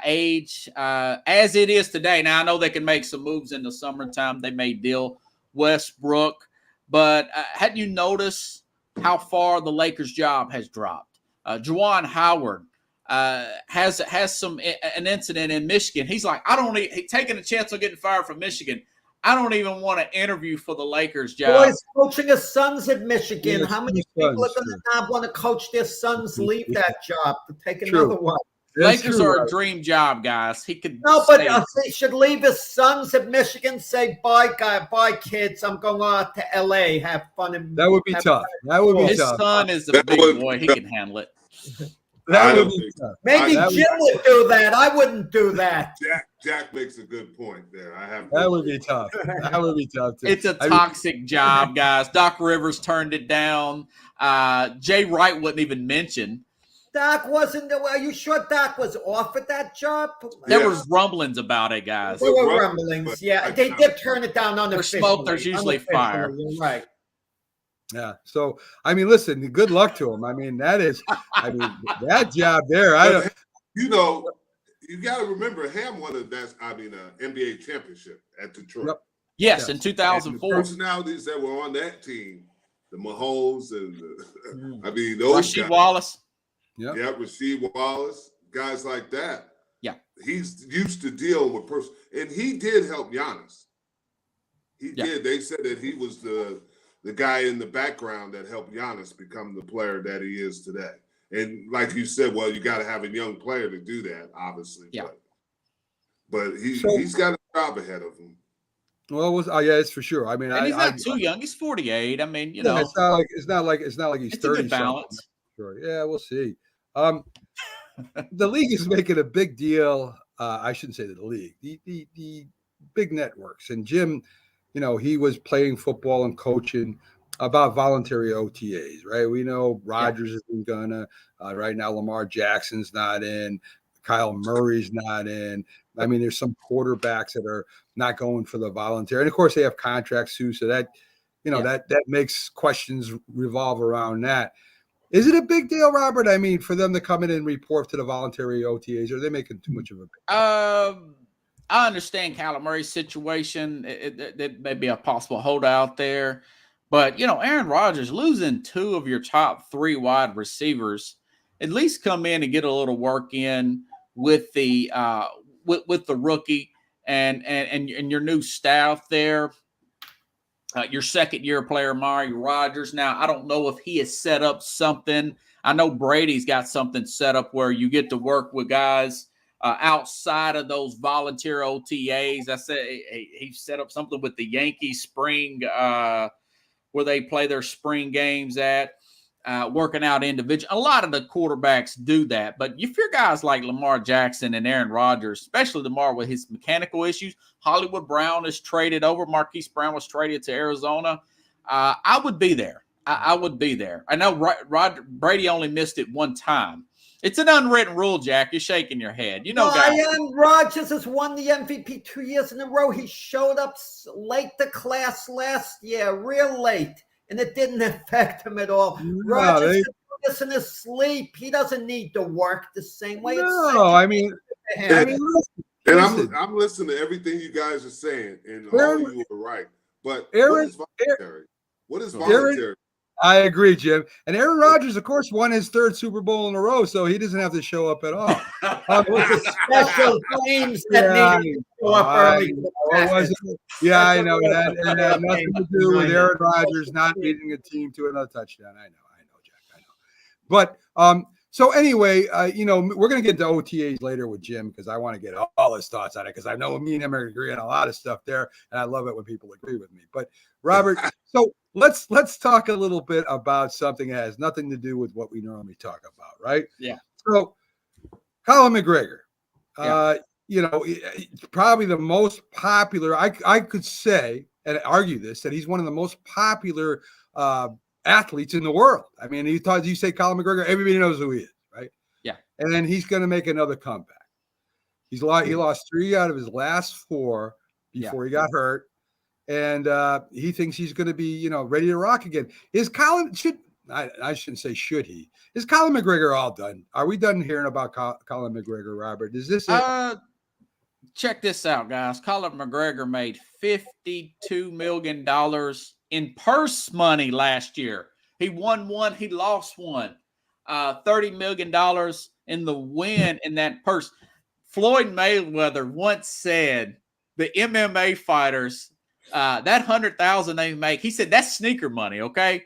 age as it is today. Now, I know they can make some moves in the summertime. They may deal Westbrook, but hadn't you noticed how far the Lakers' job has dropped? Juwan Howard has an incident in Michigan. He's like, he's taking a chance on getting fired from Michigan. I don't even want to interview for the Lakers job. Boys coaching his sons at Michigan. Yeah, How many people are going to not want to coach their sons leave that job to take another one? Lakers are a dream job, guys. He could he should leave his sons at Michigan. Say bye, kids. I'm going out to LA. Have fun. That would be tough. That would be his tough. son is a big boy. He can handle it. That would be tough. Maybe Jim would do that. I wouldn't do that. Jack makes a good point there. That would be tough. That would be tough too. It's a toxic job, guys. Doc Rivers turned it down. Jay Wright wasn't even mentioned. Doc wasn't. Are you sure Doc was offered that job? There was rumblings about it, guys. There were rumblings. Yeah, they did turn it down unofficially. There's smoke. There's usually fire. You're right. Yeah. So I mean, listen. Good luck to him. I mean, that job there. You got to remember, Ham won an NBA championship at Detroit. Yep. Yes, in 2004. The personalities that were on that team, the Mahomes and those Rasheed guys. Wallace. Yep. Yeah, Rasheed Wallace, guys like that. Yeah. He's used to dealing with and he did help Giannis. He did. They said that he was the guy in the background that helped Giannis become the player that he is today. And like you said, well, you got to have a young player to do that, obviously. Yeah. But he's got a job ahead of him. Well, it's for sure. I mean, and he's not too young. He's 48. I mean, it's not like he's 30. It's a good balance. Sure. Yeah, we'll see. The league is making a big deal. I shouldn't say the league, the big networks. And Jim, he was playing football and coaching about voluntary OTAs, right? We know Rodgers isn't gonna. Right now, Lamar Jackson's not in. Kyle Murray's not in. I mean, there's some quarterbacks that are not going for the voluntary. And, of course, they have contracts too. So that, that makes questions revolve around that. Is it a big deal, Robert? I mean, for them to come in and report to the voluntary OTAs, or are they making too much of a big deal? I understand Kyler Murray's situation. It may be a possible holdout there. But, Aaron Rodgers losing 2 of your top 3 wide receivers, at least come in and get a little work in with the with the rookie and your new staff there. Your second-year player, Mario Rodgers. Now, I don't know if he has set up something. I know Brady's got something set up where you get to work with guys outside of those volunteer OTAs. I said he set up something with the Yankees spring where they play their spring games at. Working out individual. A lot of the quarterbacks do that. But if you're guys like Lamar Jackson and Aaron Rodgers, especially Lamar with his mechanical issues, Hollywood Brown is traded over. Marquise Brown was traded to Arizona. I would be there. I would be there. I know Brady only missed it one time. It's an unwritten rule, Jack. You're shaking your head. Rodgers has won the MVP 2 years in a row. He showed up late to class last year, real late. And it didn't affect him at all. Rodgers can do this in his sleep. He doesn't need to work the same way. I'm listening to everything you guys are saying, and all of you are right. But Aaron, what is voluntary? What is Aaron, voluntary? I agree, Jim. And Aaron Rodgers, of course, won his 3rd Super Bowl in a row, so he doesn't have to show up at all. It was the special teams that needed to show up early. I know. It had nothing to do with Aaron Rodgers not leading a team to another touchdown. I know, Jack. I know. But so anyway, we're going to get to OTAs later with Jim because I want to get all his thoughts on it because I know me and him are agreeing on a lot of stuff there, and I love it when people agree with me. But Robert, so let's talk a little bit about something that has nothing to do with what we normally talk about, right? Yeah. So Colin McGregor, probably the most popular. I could say and argue this that he's one of the most popular athletes in the world. I mean, you say Colin McGregor, everybody knows who he is, right? Yeah. And then he's going to make another comeback. He lost 3 out of his last 4 before he got hurt. And he thinks he's going to be, ready to rock again. Is Colin I shouldn't say should he? Is Colin McGregor all done? Are we done hearing about Colin McGregor, Robert? Is this it? Check this out, guys. Colin McGregor made $52 million in purse money last year. He won 1, he lost 1. $30 million in the win in that purse. Floyd Mayweather once said the MMA fighters, that $100,000 they make, he said that's sneaker money, okay?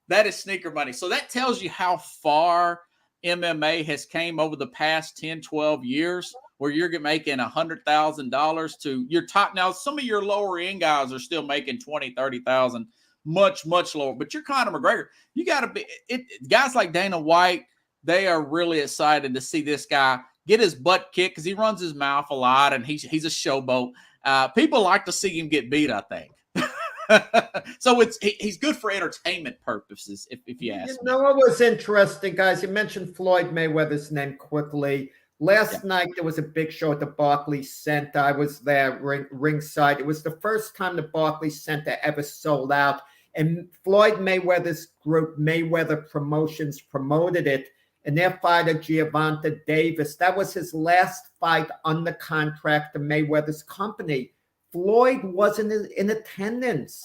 That is sneaker money. So that tells you how far MMA has came over the past 10, 12 years where you're making $100,000 to your top. Now, some of your lower end guys are still making 20, 30,000, much, much lower. But you're Conor McGregor. You got to be guys like Dana White. They are really excited to see this guy get his butt kicked because he runs his mouth a lot and he's a showboat. People like to see him get beat, I think. So he's good for entertainment purposes, if you ask me. It was interesting, guys. You mentioned Floyd Mayweather's name quickly. Last night, there was a big show at the Barclays Center. I was there ringside. It was the first time the Barclays Center ever sold out. And Floyd Mayweather's group, Mayweather Promotions, promoted it. And their fighter, Gervonta Davis, that was his last fight under contract to Mayweather's company. Floyd wasn't in attendance.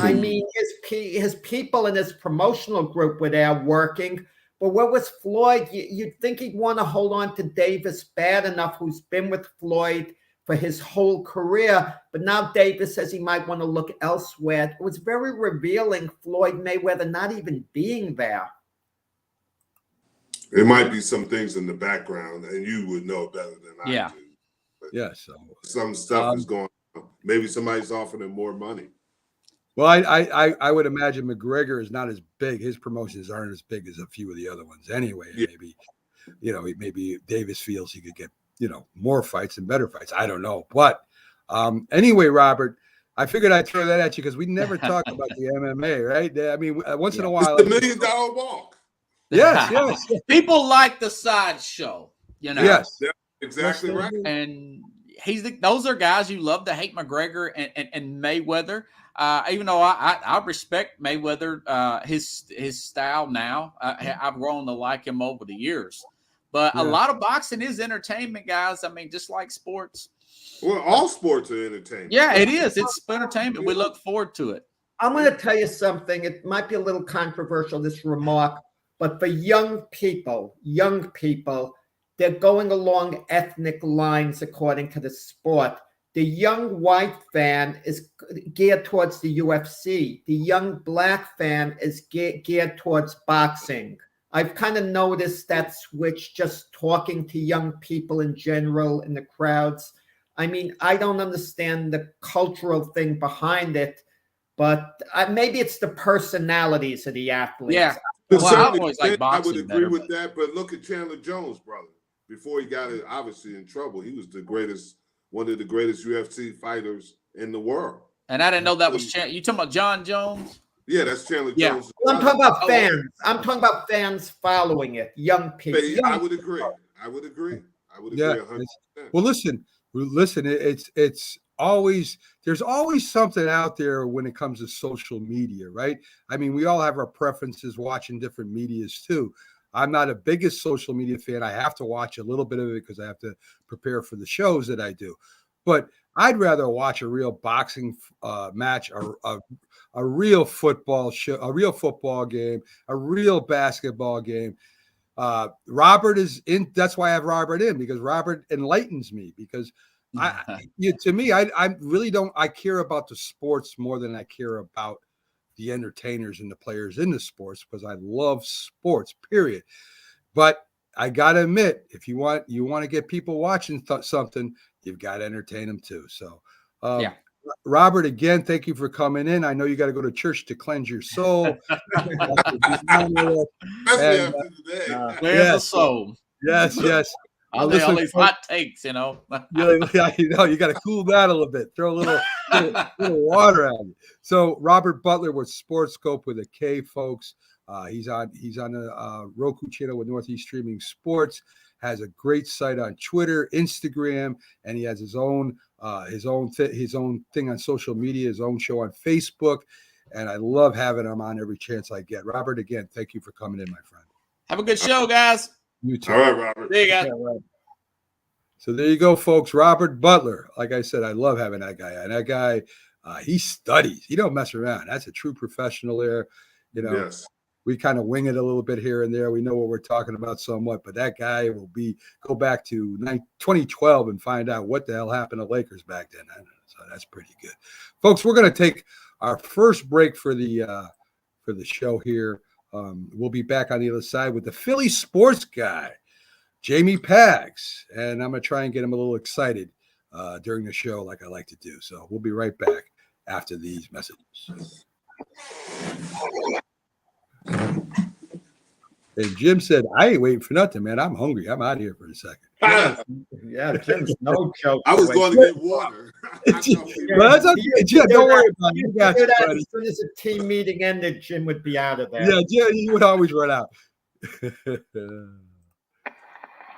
I mean, his people in his promotional group were there working. But where was Floyd? You'd think he'd want to hold on to Davis bad enough, who's been with Floyd for his whole career. But now Davis says he might want to look elsewhere. It was very revealing, Floyd Mayweather not even being there. There might be some things in the background, and you would know better than I do. But So some stuff is going on. Maybe somebody's offering him more money. Well, I would imagine McGregor is not as big. His promotions aren't as big as a few of the other ones anyway. Yeah. Maybe Davis feels he could get, more fights and better fights. I don't know. But anyway, Robert, I figured I'd throw that at you because we never talk about the MMA, right? I mean, once in a while. It's the $1 million walk. Yes. People like the sideshow, Yes. Yeah, exactly right. And those are guys you love to hate McGregor and Mayweather. Even though I respect Mayweather, his style now, I've grown to like him over the years. But a lot of boxing is entertainment, guys. I mean, just like sports. Well, all sports are entertainment. Yeah, it is. It's entertainment. We look forward to it. I'm going to tell you something. It might be a little controversial, this remark, but for young people, they're going along ethnic lines according to the sport. The young white fan is geared towards the UFC. The young black fan is geared towards boxing. I've kind of noticed that switch just talking to young people in general in the crowds. I mean, I don't understand the cultural thing behind it, but maybe it's the personalities of the athletes. Yeah. Well, I always like boxing. I would agree with that, but look at Chandler Jones, brother. Before he got obviously in trouble, he was one of the greatest UFC fighters in the world. And I didn't know that was you talking about John Jones? Yeah, that's Chandler Jones. Well, I'm talking about fans. I'm talking about fans following it, young people. I would agree. I would agree 100%. Well, listen. It's always, there's always something out there when it comes to social media, right? I mean, we all have our preferences watching different medias too. I'm not a biggest social media fan. I have to watch a little bit of it because I have to prepare for the shows that I do. But I'd rather watch a real boxing match, a real football show, a real football game, a real basketball game. Robert is in. That's why I have Robert in, because Robert enlightens me. Because to me, I really don't. I care about the sports more than I care about the entertainers and the players in the sports, because I love sports. Period. But I gotta admit, if you want to get people watching something, you've got to entertain them too. So, Yeah. Robert, again, thank you for coming in. I know you got to go to church to cleanse your soul. Especially after today. Cleanse the soul. Yes. All these hot takes, you know. You got to cool down a little bit. Throw a little water at you. So Robert Butler with Sports Scope with a K, folks. He's on the Roku channel with Northeast Streaming Sports. Has a great site on Twitter, Instagram, and he has his own thing on social media, his own show on Facebook. And I love having him on every chance I get. Robert, again, thank you for coming in, my friend. Have a good show, guys. You too. All right, Robert. See you guys. So there you go, folks. Robert Butler. Like I said, I love having that guy. And that guy, he studies. He don't mess around. That's a true professional there. You know, Yes. We kind of wing it a little bit here and there. We know what we're talking about somewhat, but that guy will go back to 2012 and find out what the hell happened to Lakers back then. So that's pretty good, folks. We're going to take our first break for the show here. We'll be back on the other side with the Philly sports guy, Jamie Pags, and I'm going to try and get him a little excited during the show, like I like to do. So we'll be right back after these messages. And Jim said, I ain't waiting for nothing, man. I'm hungry. I'm out of here for a second. Yeah, Jim's no joke. I was going to get water. Well, that's okay. Jim, don't worry about it. You got you, buddy. As soon as the team meeting ended, Jim would be out of there. Yeah, Jim, he would always run out.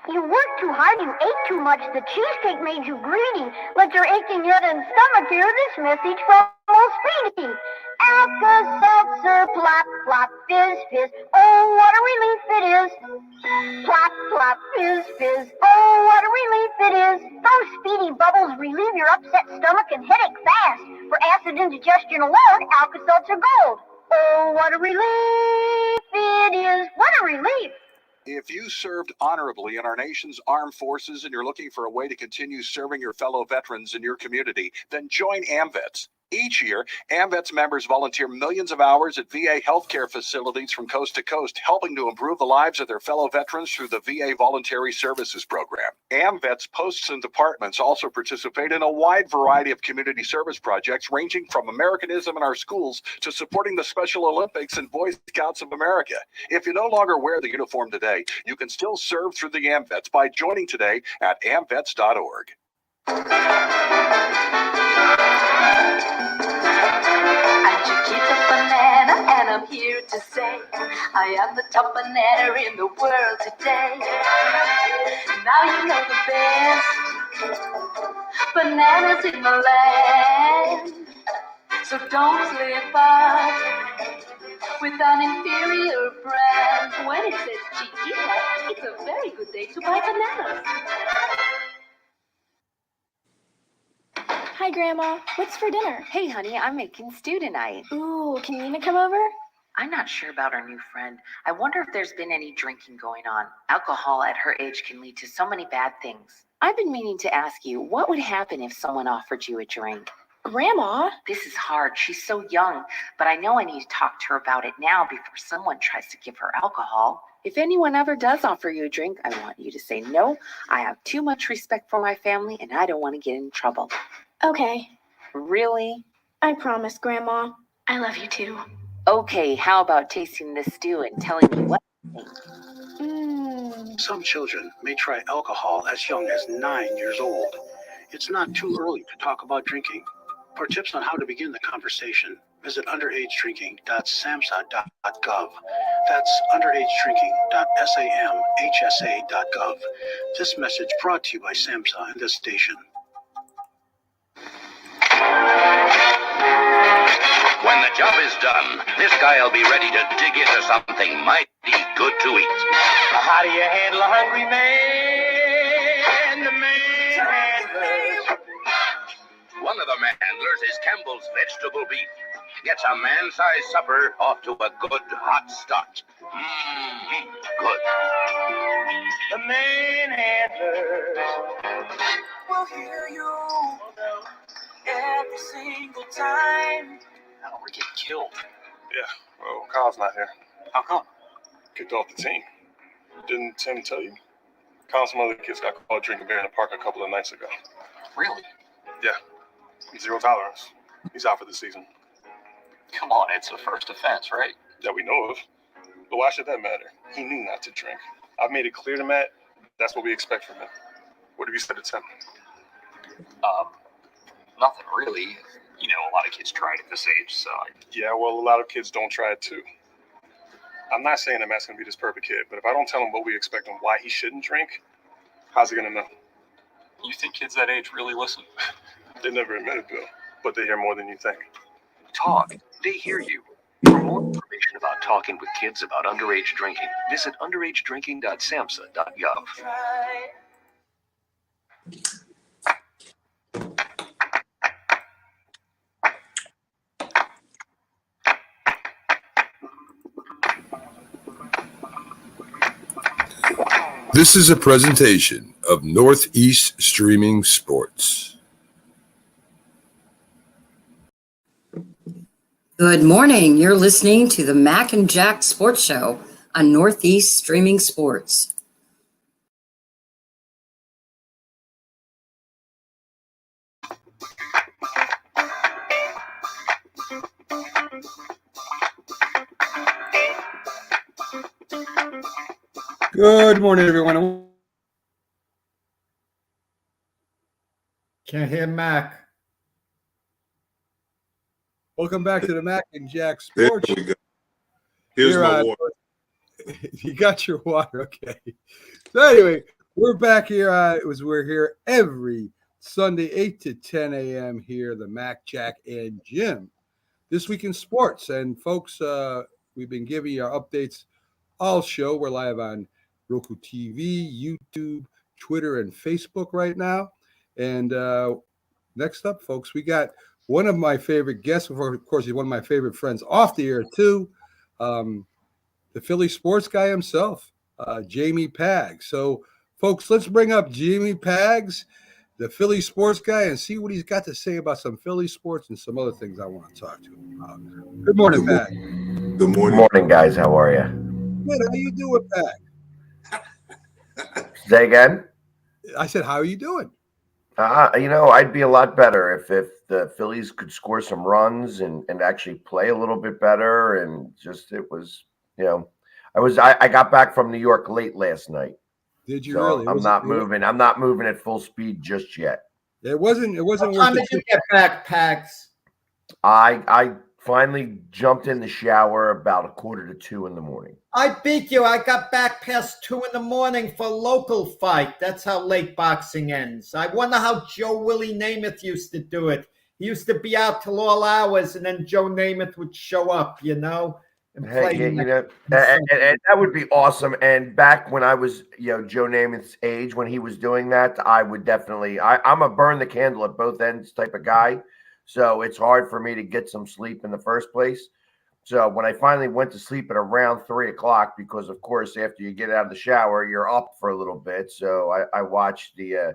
You worked too hard, you ate too much, the cheesecake made you greedy. Let your aching head and stomach hear this message from old Speedy. Alka-Seltzer, plop, plop, fizz, fizz, oh, what a relief it is. Plop, plop, fizz, fizz, oh, what a relief it is. Those Speedy bubbles relieve your upset stomach and headache fast. For acid indigestion alone, Alka-Seltzer Gold. Oh, what a relief it is. What a relief. If you served honorably in our nation's armed forces and you're looking for a way to continue serving your fellow veterans in your community, then join AMVETS. Each year, AMVETS members volunteer millions of hours at VA healthcare facilities from coast to coast, helping to improve the lives of their fellow veterans through the VA Voluntary Services Program. AMVETS posts and departments also participate in a wide variety of community service projects, ranging from Americanism in our schools to supporting the Special Olympics and Boy Scouts of America. If you no longer wear the uniform today, you can still serve through the AMVETS by joining today at amvets.org. I'm Chiquita Banana, and I'm here to say I am the top banana in the world today. Now you know the best bananas in the land, so don't slip up with an inferior brand. When it says Chiquita, it's a very good day to buy bananas. Hi, Grandma. What's for dinner? Hey, honey, I'm making stew tonight. Ooh, can Nina come over? I'm not sure about our new friend. I wonder if there's been any drinking going on. Alcohol at her age can lead to so many bad things. I've been meaning to ask you, what would happen if someone offered you a drink? Grandma? This is hard. She's so young, but I know I need to talk to her about it now before someone tries to give her alcohol. If anyone ever does offer you a drink, I want you to say no. I have too much respect for my family, and I don't want to get in trouble. Okay. Really? I promise, Grandma. I love you too. Okay, how about tasting this stew and telling me what you think? Some children may try alcohol as young as 9 years old. It's not too early to talk about drinking. For tips on how to begin the conversation, visit underagedrinking.samhsa.gov. That's underagedrinking.samhsa.gov. This message brought to you by SAMHSA and this station. When the job is done, this guy'll be ready to dig into something mighty good to eat. How do you handle a hungry man? The man handles One of the handlers is Campbell's Vegetable Beef. Gets a man-sized supper off to a good hot start. Good. The manhandlers will hear you every single time. Now we're getting killed. Yeah, well, Kyle's not here. How come? Kicked off the team. Didn't Tim tell you? Kyle and some other kids got caught drinking beer in the park a couple of nights ago. Really? Yeah. 0 tolerance. He's out for the season. Come on, it's the first offense, right? That we know of. But why should that matter? He knew not to drink. I've made it clear to Matt that's what we expect from him. What have you said to Tim? Nothing really. You know, a lot of kids try it at this age, so. Yeah, well, a lot of kids don't try it too. I'm not saying that Matt's going to be this perfect kid, but if I don't tell him what we expect and why he shouldn't drink, how's he going to know? You think kids that age really listen? They never admit it, Bill, but they hear more than you think. Talk. They hear you. For more information about talking with kids about underage drinking, visit underagedrinking.samhsa.gov. This is a presentation of Northeast Streaming Sports. Good morning. You're listening to the Mac and Jack Sports Show on Northeast Streaming Sports. Good morning, everyone. Can't hear Mac. Welcome back to the Mac and Jack There Sports. we go. Here's Here, my water. You got your water, okay. So anyway, we're back here. We're here every Sunday, 8 to 10 a.m. here, the Mac, Jack, and Jim. This week in sports. And folks, we've been giving you our updates all show. We're live on Roku TV, YouTube, Twitter, and Facebook right now. And next up, folks, we got one of my favorite guests. Of course, he's one of my favorite friends off the air, too. The Philly sports guy himself, Jamie Pags. So, folks, let's bring up Jamie Pags, the Philly sports guy, and see what he's got to say about some Philly sports and some other things I want to talk to him about. Good morning, Pag. Good morning. Good morning, guys. How are you? Good. How you doing, Pag? Say again? I said, how are you doing? I'd be a lot better if the Phillies could score some runs and actually play a little bit better. And just, it was, I got back from New York late last night. Did you so really? I'm not moving at full speed just yet. It wasn't What worth time it. did you get back, Pags? I finally jumped in the shower about 1:45 in the morning. I beat you. I got back past 2 in the morning for a local fight. That's how late boxing ends. I wonder how Joe Willie Namath used to do it. He used to be out till all hours, and then Joe Namath would show up, and play. Hey, and that would be awesome. And back when I was, Joe Namath's age, when he was doing that, I would definitely. I'm a burn the candle at both ends type of guy, so it's hard for me to get some sleep in the first place. So when I finally went to sleep at around 3 o'clock, because of course after you get out of the shower, you're up for a little bit. So I watched the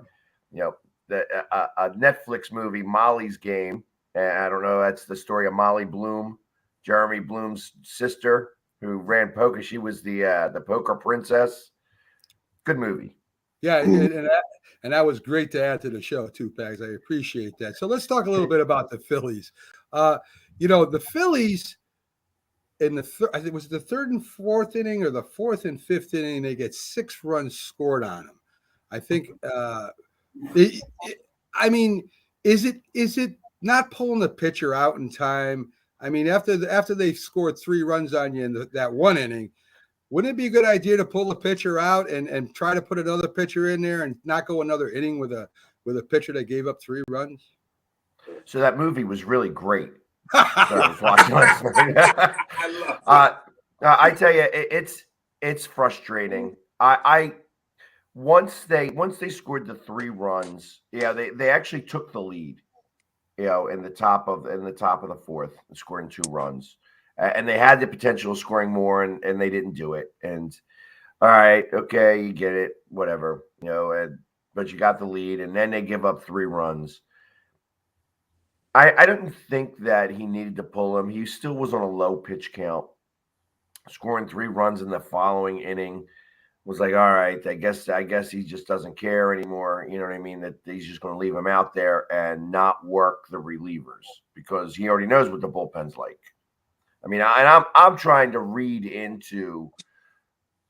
Netflix movie Molly's Game, and I don't know, that's the story of Molly Bloom, Jeremy Bloom's sister, who ran poker. She was the poker princess. Good movie. Yeah, and that was great to add to the show too, Pags. I appreciate that. So let's talk a little bit about the Phillies. The Phillies in the I think it was the third and fourth inning or the fourth and fifth inning, they get 6 runs scored on them. I think. Is it not pulling the pitcher out in time? I mean, after they scored 3 runs on you in that one inning, wouldn't it be a good idea to pull the pitcher out and try to put another pitcher in there and not go another inning with a pitcher that gave up 3 runs? So that movie was really great. So I was watching last night. I tell you, it's frustrating. Once they scored the 3 runs, they actually took the lead. you know, in the top of the fourth, scoring 2 runs. And they had the potential of scoring more, and they didn't do it. And all right, okay, you get it, whatever, you know, but you got the lead, and then they give up 3 runs. I don't think that he needed to pull him. He still was on a low pitch count. Scoring 3 runs in the following inning was like, all right, I guess he just doesn't care anymore. You know what I mean? That he's just going to leave him out there and not work the relievers because he already knows what the bullpen's like. I mean, I'm trying to read into,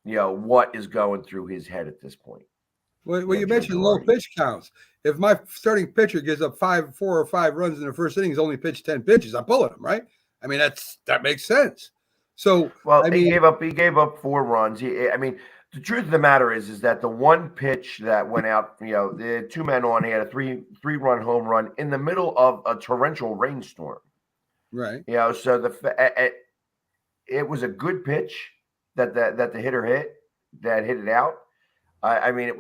you know, what is going through his head at this point. Well, you mentioned low pitch counts. If my starting pitcher gives up 4 or 5 runs in the first inning, he's only pitched 10 pitches, I'm pulling him, right? I mean, that makes sense. So, well, I mean, he gave up 4 runs. I mean, the truth of the matter is that the one pitch that went out, you know, the 2 men on, he had a 3-run home run in the middle of a torrential rainstorm. Right. You know, so it was a good pitch that the hitter hit it out. I mean,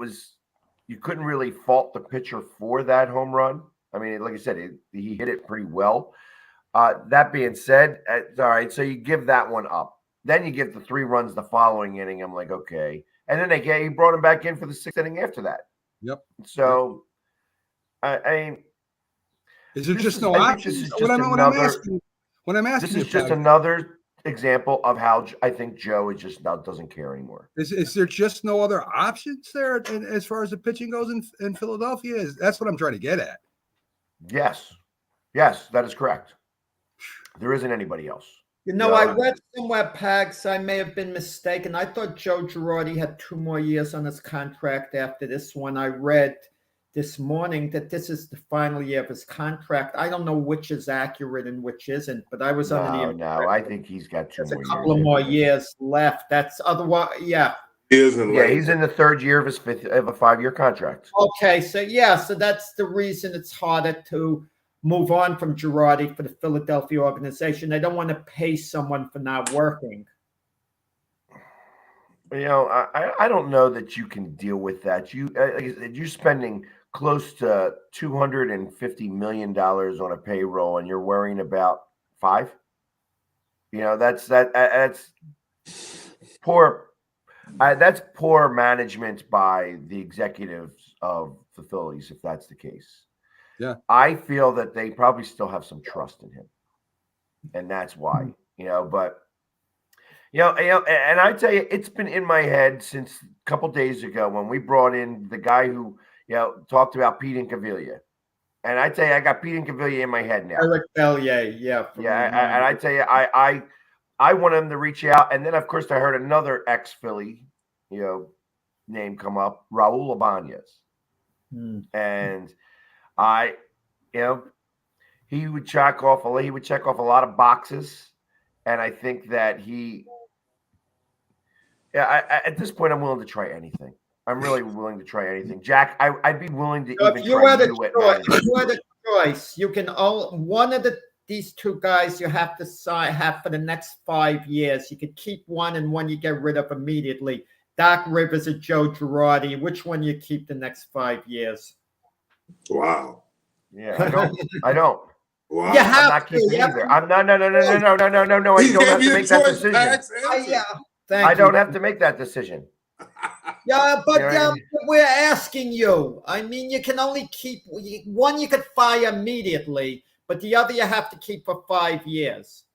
you couldn't really fault the pitcher for that home run. I mean, like I said, he hit it pretty well. That being said, all right, so you give that one up. Then you give the 3 runs the following inning. I'm like, okay. And then he brought him back in for the 6th inning after that. Yep. So, I mean, is there just no option? What I'm asking this is just another example of how I think Joe is just doesn't care anymore. Is there just no other options there as far as the pitching goes in Philadelphia? That's what I'm trying to get at. Yes, that is correct. There isn't anybody else. You know, I read somewhere, Pags, I may have been mistaken. I thought Joe Girardi had 2 more years on his contract after this one. I read this morning that this is the final year of his contract. I don't know which is accurate and which isn't, but I was under the No, I think he's got 2 more years. A couple of more years left. That's otherwise, yeah. He's in the 3rd year of his 5-year contract. Okay, so that's the reason it's harder to move on from Girardi for the Philadelphia organization. They don't want to pay someone for not working. You know, I don't know that you can deal with that. You're spending close to $250 million on a payroll, and you're worrying about 5. You know, that's poor. That's poor management by the executives of the Phillies, if that's the case. Yeah, I feel that they probably still have some trust in him, and that's why. You know, but you know, and I tell you, it's been in my head since a couple days ago when we brought in the guy who talked about Pete Incaviglia, and I tell you, I got Pete Incaviglia in my head now. Eric Bellier, yeah, and I tell you, I want him to reach out, and then of course I heard another ex-Philly, name come up, Raul Ibanez, and he would check off a lot of boxes, and I think that at this point I'm willing to try anything. I'm really willing to try anything, Jack. I'd be willing to if you had a choice, you can own one of these 2 guys you have to have for the next 5 years. You could keep one and one you get rid of immediately. Doc Rivers or Joe Girardi. Which one you keep the next 5 years? Wow. Yeah, I don't. Wow. I'm not keeping either. I'm no. I don't have to make that decision. I don't have to make that decision. Yeah, but we're asking you. I mean, you can only keep one. You could fire immediately, but the other you have to keep for 5 years.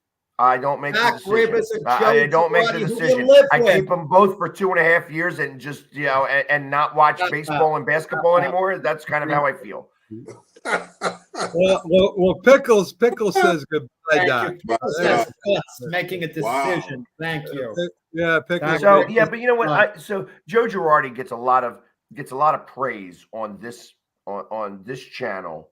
I don't make the decision. I don't make the decision. I keep them both for 2.5 years and just and not watch baseball and basketball anymore. That's kind of how I feel. well, Pickles says goodbye, Doc. Making a decision. Wow. Thank you. Yeah, Pickles. So but you know what? So Joe Girardi gets a lot of praise on this channel.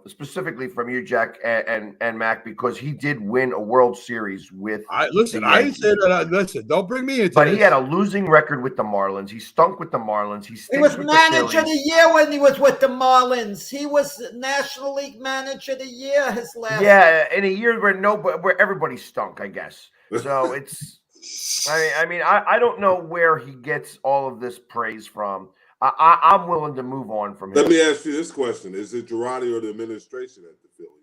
Specifically from you, Jack and Mac, because he did win a World Series with. I didn't say that. Listen, don't bring me into. But he had a losing record with the Marlins. He stunk with the Marlins. He was manager of the year when he was with the Marlins. He was National League Manager of the Year his last. Yeah, in a year where everybody stunk, I guess. So it's. I don't know where he gets all of this praise from. I'm willing to move on from him. Let me ask you this question: is it Girardi or the administration at the Phillies?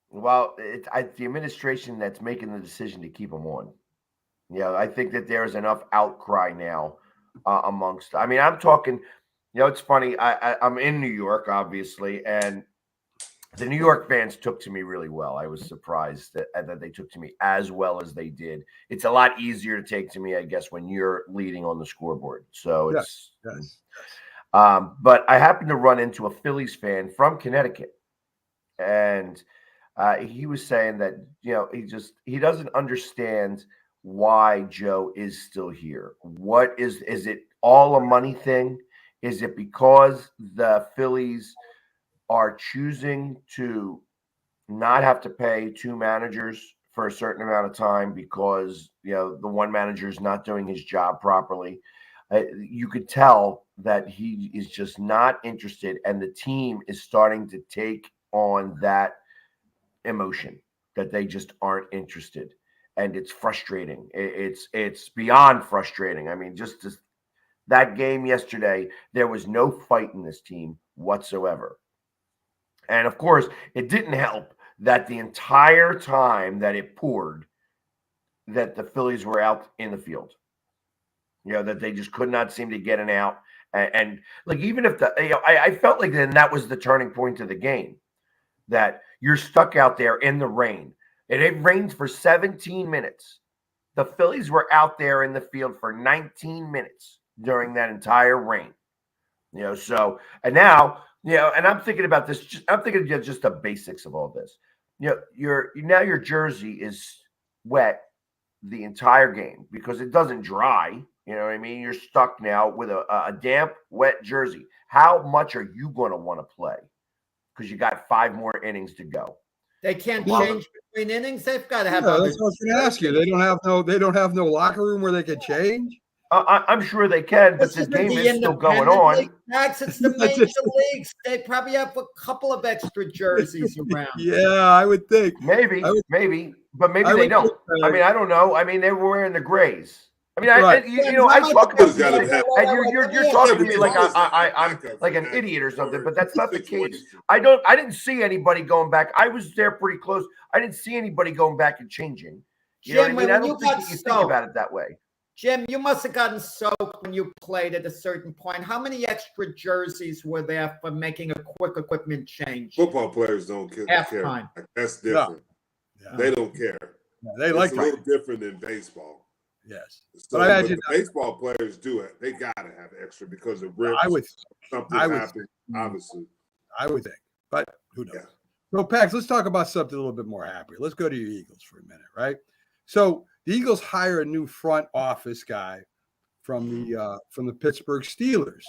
Well, it's the administration that's making the decision to keep him on. I think that there's enough outcry now amongst. I mean, I'm talking. It's funny. I'm in New York, obviously, and the New York fans took to me really well. I was surprised that they took to me as well as they did. It's a lot easier to take to me, I guess, when you're leading on the scoreboard. So it's. Yes. But I happened to run into a Phillies fan from Connecticut, and he was saying that he doesn't understand why Joe is still here. What is it all a money thing? Is it because the Phillies are choosing to not have to pay two managers for a certain amount of time because the one manager is not doing his job properly? You could tell that he is just not interested, and the team is starting to take on that emotion that they just aren't interested, and it's frustrating. It's beyond frustrating. I mean, just that game yesterday, there was no fight in this team whatsoever. And of course, it didn't help that the entire time that it poured, that the Phillies were out in the field. That they just could not seem to get an out. And like, even if I felt like then that was the turning point of the game, that you're stuck out there in the rain. It rained for 17 minutes. The Phillies were out there in the field for 19 minutes during that entire rain. So, and now, and I'm thinking about this, I'm thinking of just the basics of all this. Your jersey is wet the entire game because it doesn't dry. You know what I mean? You're stuck now with a damp, wet jersey. How much are you going to want to play? Because you got 5 more innings to go. They can't change between innings. They've got to have. That's what I was going to ask you. They don't have no locker room where they can change. I'm sure they can, but the game is still going on. Max, it's the major leagues. They probably have a couple of extra jerseys around. Yeah, I would think. Maybe, but maybe they don't. I mean, I don't know. I mean, they were wearing the grays. I mean, right. I talk about and you're talking to me like I'm like an idiot or something, but that's not the case. I didn't see anybody going back. I was there pretty close. I didn't see anybody going back and changing. You know what I mean? I don't think that you think about it that way. Jim, you must have gotten soaked when you played at a certain point. How many extra jerseys were there for making a quick equipment change? Football players don't care. Halftime. That's different. No. They don't care. No, they like it's a little different than baseball. Yes, so, but the baseball players do it. They gotta have extra because of rips. Something happens. Obviously, I would think, but who knows? Yeah. So, Pax, let's talk about something a little bit more happy. Let's go to your Eagles for a minute, right? So, the Eagles hire a new front office guy from the Pittsburgh Steelers,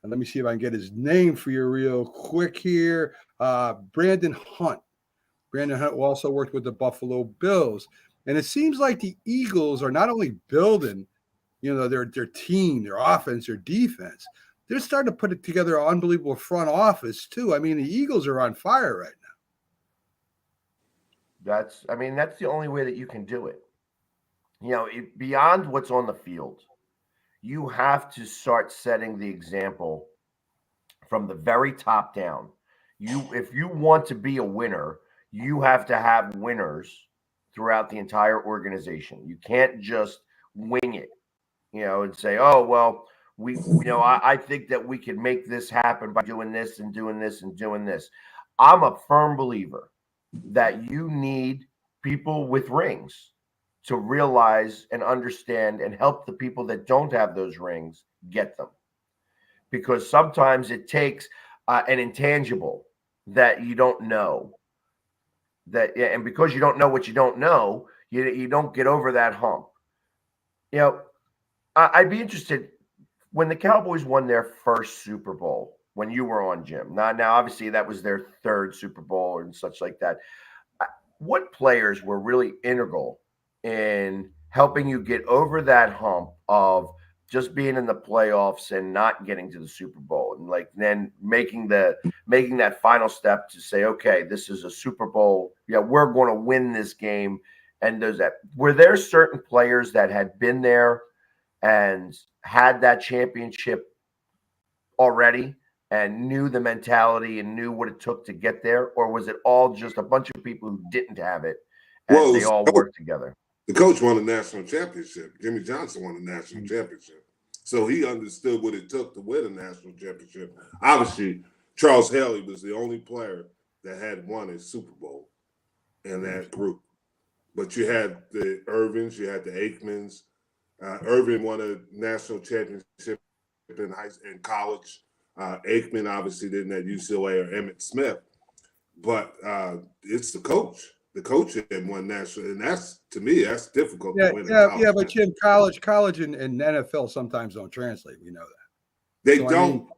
and let me see if I can get his name for you real quick here. Brandon Hunt. Brandon Hunt also worked with the Buffalo Bills. And it seems like the Eagles are not only building, their team, their offense, their defense. They're starting to put it together an unbelievable front office too. I mean, the Eagles are on fire right now. That's the only way that you can do it. Beyond what's on the field, you have to start setting the example from the very top down. If you want to be a winner, you have to have winners throughout the entire organization. You can't just wing it, and say, oh, well, I think that we can make this happen by doing this and doing this and doing this. I'm a firm believer that you need people with rings to realize and understand and help the people that don't have those rings get them. Because sometimes it takes an intangible that you don't know. And because you don't know what you don't know, you don't get over that hump. I'd be interested when the Cowboys won their first Super Bowl, when you were on, Jim. Now, obviously, that was their third Super Bowl and such like that. What players were really integral in helping you get over that hump of just being in the playoffs and not getting to the Super Bowl, and then making that final step to say, okay, this is a Super Bowl. Yeah, we're going to win this game. And were there certain players that had been there and had that championship already and knew the mentality and knew what it took to get there, or was it all just a bunch of people who didn't have it and Well, they all worked together? The coach won a national championship. Jimmy Johnson won a national championship. So he understood what it took to win a national championship. Obviously, Charles Haley was the only player that had won a Super Bowl in that group. But you had the Irvins, you had the Aikmans. Irvin won a national championship in college. Aikman obviously didn't at UCLA or Emmitt Smith. But it's the coach. The coach had won national, and that's, to me, that's difficult to win. Yeah, but Jim, college and NFL sometimes don't translate. We know that. They don't.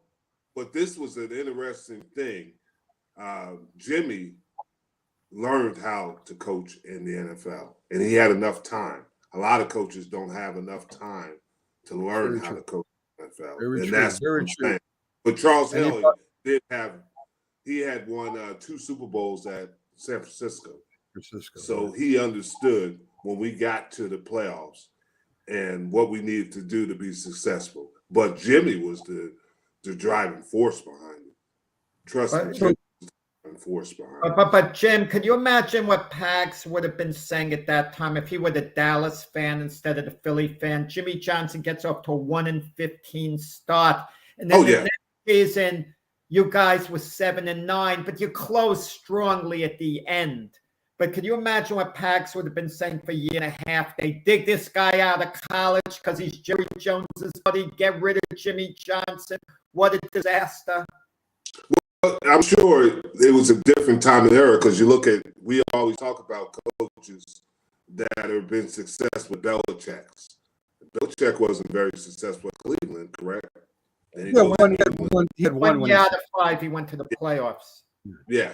But this was an interesting thing. Jimmy learned how to coach in the NFL, and he had enough time. A lot of coaches don't have enough time to learn how to coach in the NFL. That's what I'm saying. But Charles Haley he had won 2 Super Bowls at San Francisco. So he understood when we got to the playoffs and what we needed to do to be successful. But Jimmy was the driving force behind it. Trust me, Jimmy was the driving force behind it. But Jim, could you imagine what Pags would have been saying at that time if he were the Dallas fan instead of the Philly fan? Jimmy Johnson gets off to a 1-15 start, and then the next season you guys were 7-9, but you closed strongly at the end. But could you imagine what Pags would have been saying for a year and a half? They dig this guy out of college because he's Jerry Jones's buddy. Get rid of Jimmy Johnson. What a disaster. Well, I'm sure it was a different time and era because we always talk about coaches that have been successful with Belichick's. Belichick wasn't very successful at Cleveland, correct? He had one year out of 5, he went to the playoffs. Yeah.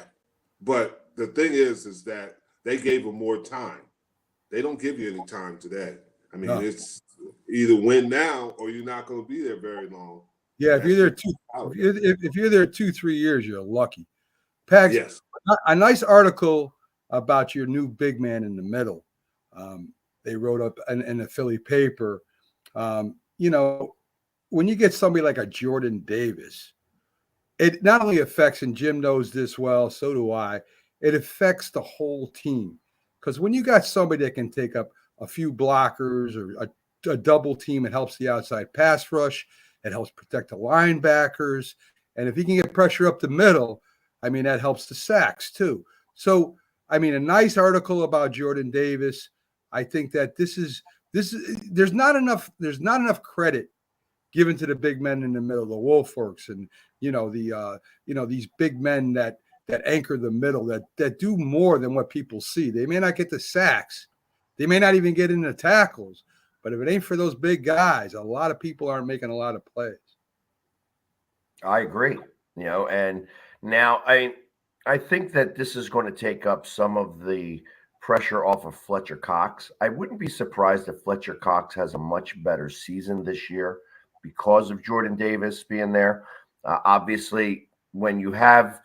But the thing is that they gave him more time. They don't give you any time today. I mean, it's either win now or you're not going to be there very long. Yeah, if you're there 2-3 years, you're lucky. Pags, yes. A nice article about your new big man in the middle. They wrote up in the Philly paper. When you get somebody like a Jordan Davis, it not only affects, and Jim knows this well, so do I, it affects the whole team. Because when you got somebody that can take up a few blockers or a double team, it helps the outside pass rush. It helps protect the linebackers. And if he can get pressure up the middle, I mean, that helps the sacks too. So, I mean, a nice article about Jordan Davis. I think that there's not enough credit given to the big men in the middle, the Wolfworks and, these big men that anchor the middle, that do more than what people see. They may not get the sacks. They may not even get into tackles. But if it ain't for those big guys, a lot of people aren't making a lot of plays. I agree. And now I think that this is going to take up some of the pressure off of Fletcher Cox. I wouldn't be surprised if Fletcher Cox has a much better season this year because of Jordan Davis being there. Obviously, when you have,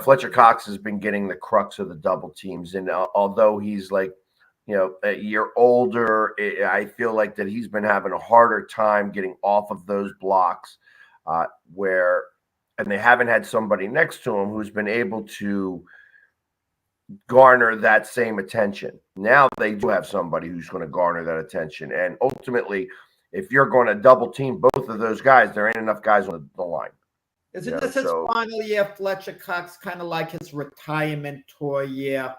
Fletcher Cox has been getting the crux of the double teams. And although he's like, a year older, I feel like that he's been having a harder time getting off of those blocks and they haven't had somebody next to him who's been able to garner that same attention. Now they do have somebody who's going to garner that attention. And ultimately, if you're going to double team both of those guys, there ain't enough guys on the line. Isn't this his final year, Fletcher Cox, kind of like his retirement tour year?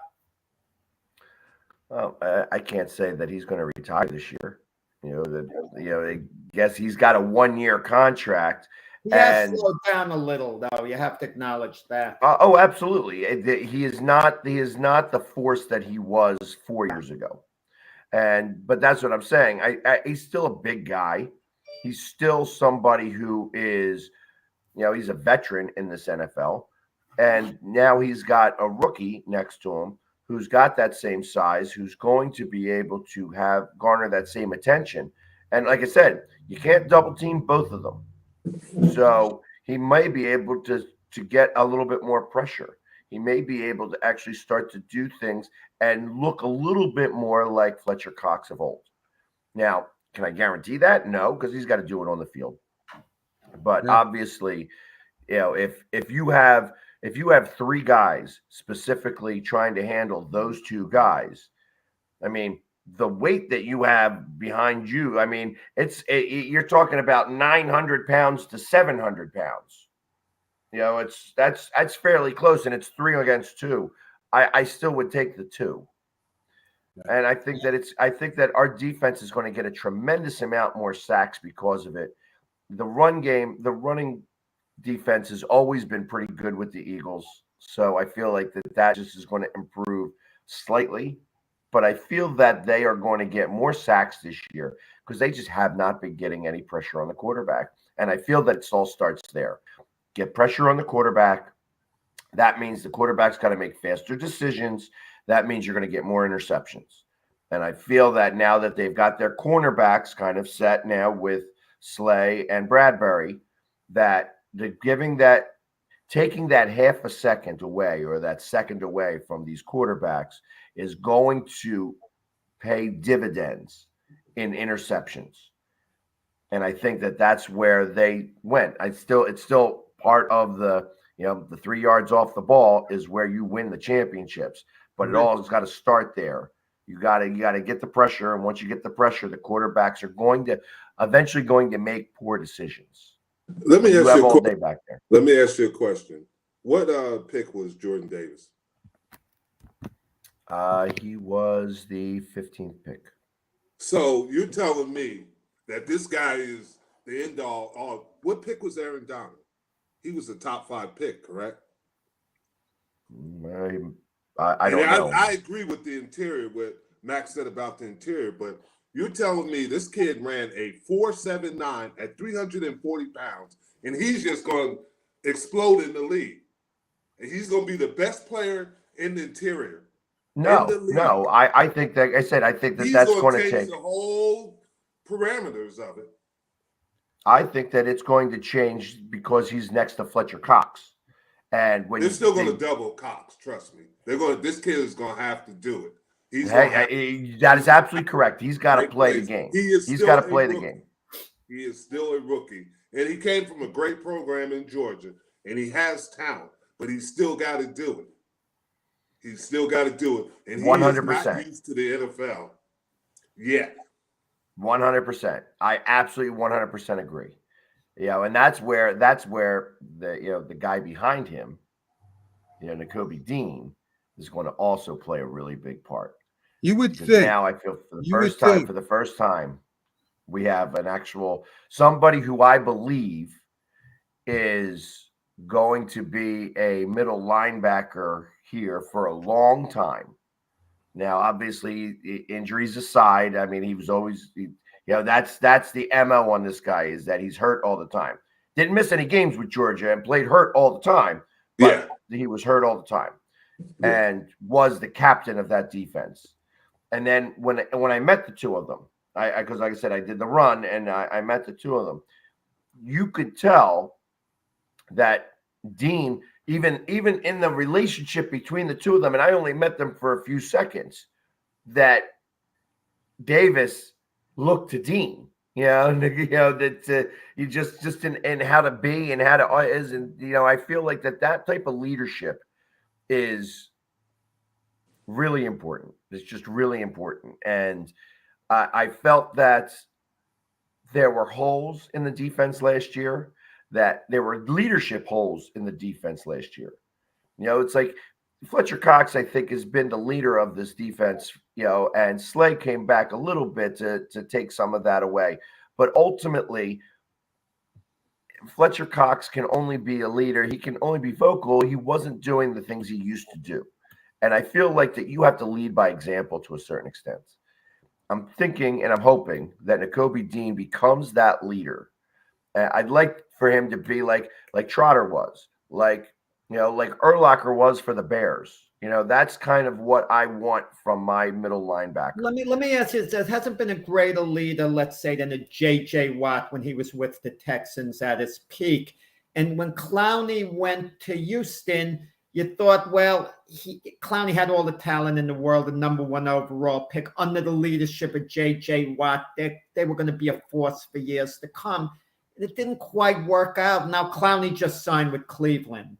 Well, I can't say that he's going to retire this year. I guess he's got a 1-year contract. He has slowed down a little, though. You have to acknowledge that. Oh, absolutely. He is not the force that he was 4 years ago. But that's what I'm saying. He's still a big guy. He's still somebody who is, he's a veteran in this NFL. And now he's got a rookie next to him who's got that same size, who's going to be able to garner that same attention. And like I said, you can't double team both of them. So he may be able to get a little bit more pressure. He may be able to actually start to do things and look a little bit more like Fletcher Cox of old. Now, can I guarantee that? No, because he's got to do it on the field. But obviously, if you have 3 guys specifically trying to handle those 2 guys, I mean, the weight that you have behind you, I mean, you're talking about 900 pounds to 700 pounds. That's fairly close, and it's 3 against 2. I still would take the 2. And I think that our defense is going to get a tremendous amount more sacks because of it. The running defense has always been pretty good with the Eagles. So I feel like that just is going to improve slightly. But I feel that they are going to get more sacks this year because they just have not been getting any pressure on the quarterback. And I feel that it all starts there. Get pressure on the quarterback. That means the quarterback's got to make faster decisions. That means you're going to get more interceptions. And I feel that now that they've got their cornerbacks kind of set now with Slay and Bradbury, that taking that half a second away or that second away from these quarterbacks is going to pay dividends in interceptions. And I think that that's where they went. It's still part of the 3 yards off the ball is where you win the championships, but it all has got to start there. You got to get the pressure. And once you get the pressure, the quarterbacks are eventually going to make poor decisions. Let me ask you all day back there. Let me ask you a question. What pick was Jordan Davis? He was the 15th pick. So you're telling me that this guy is the end all. What pick was Aaron Donald? He was the top 5 pick, correct? I don't know. I agree with the interior, what Max said about the interior, but you're telling me this kid ran a 4.79 at 340 pounds, and he's just going to explode in the league. And he's going to be the best player in the interior. No. I think that that's going to take the whole parameters of it. I think that it's going to change because he's next to Fletcher Cox, and when they're still going to double Cox. Trust me, this kid is going to have to do it. That is absolutely correct. He's got to play the game. He's got to play the game. He is still a rookie, and he came from a great program in Georgia, and he has talent, but he's still got to do it. He's still got to do it, and he 100%. Is not used to the NFL yet. 100%. I absolutely 100% agree. And that's where the guy behind him, Nakobe Dean, is going to also play a really big part. You would think. Now I feel for the first time, we have an actual somebody who I believe is going to be a middle linebacker here for a long time. Now, obviously, injuries aside, I mean, he was always, that's the MO on this guy is that he's hurt all the time. Didn't miss any games with Georgia and played hurt all the time, but he was hurt all the time and was the captain of that defense. And then when I met the two of them, because like I said, I did the run and I met the two of them, you could tell that Dean, even in the relationship between the two of them, and I only met them for a few seconds, that Davis looked to Dean, that you just in how to be and how to is, and I feel like that type of leadership is really important. It's just really important, and I felt that there were holes in the defense last year. That there were leadership holes in the defense last year. It's like Fletcher Cox, I think, has been the leader of this defense, and Slay came back a little bit to take some of that away. But ultimately, Fletcher Cox can only be a leader. He can only be vocal. He wasn't doing the things he used to do. And I feel like that you have to lead by example to a certain extent. I'm thinking and I'm hoping that Nakobe Dean becomes that leader. I'd like for him to be like Trotter was, like Urlacher was for the Bears. That's kind of what I want from my middle linebacker. Let me ask you, there hasn't been a greater leader, let's say, than a J.J. Watt when he was with the Texans at his peak. And when Clowney went to Houston, you thought, well, Clowney had all the talent in the world, the number 1 overall pick under the leadership of J.J. Watt. They were going to be a force for years to come. It didn't quite work out. Now Clowney just signed with Cleveland.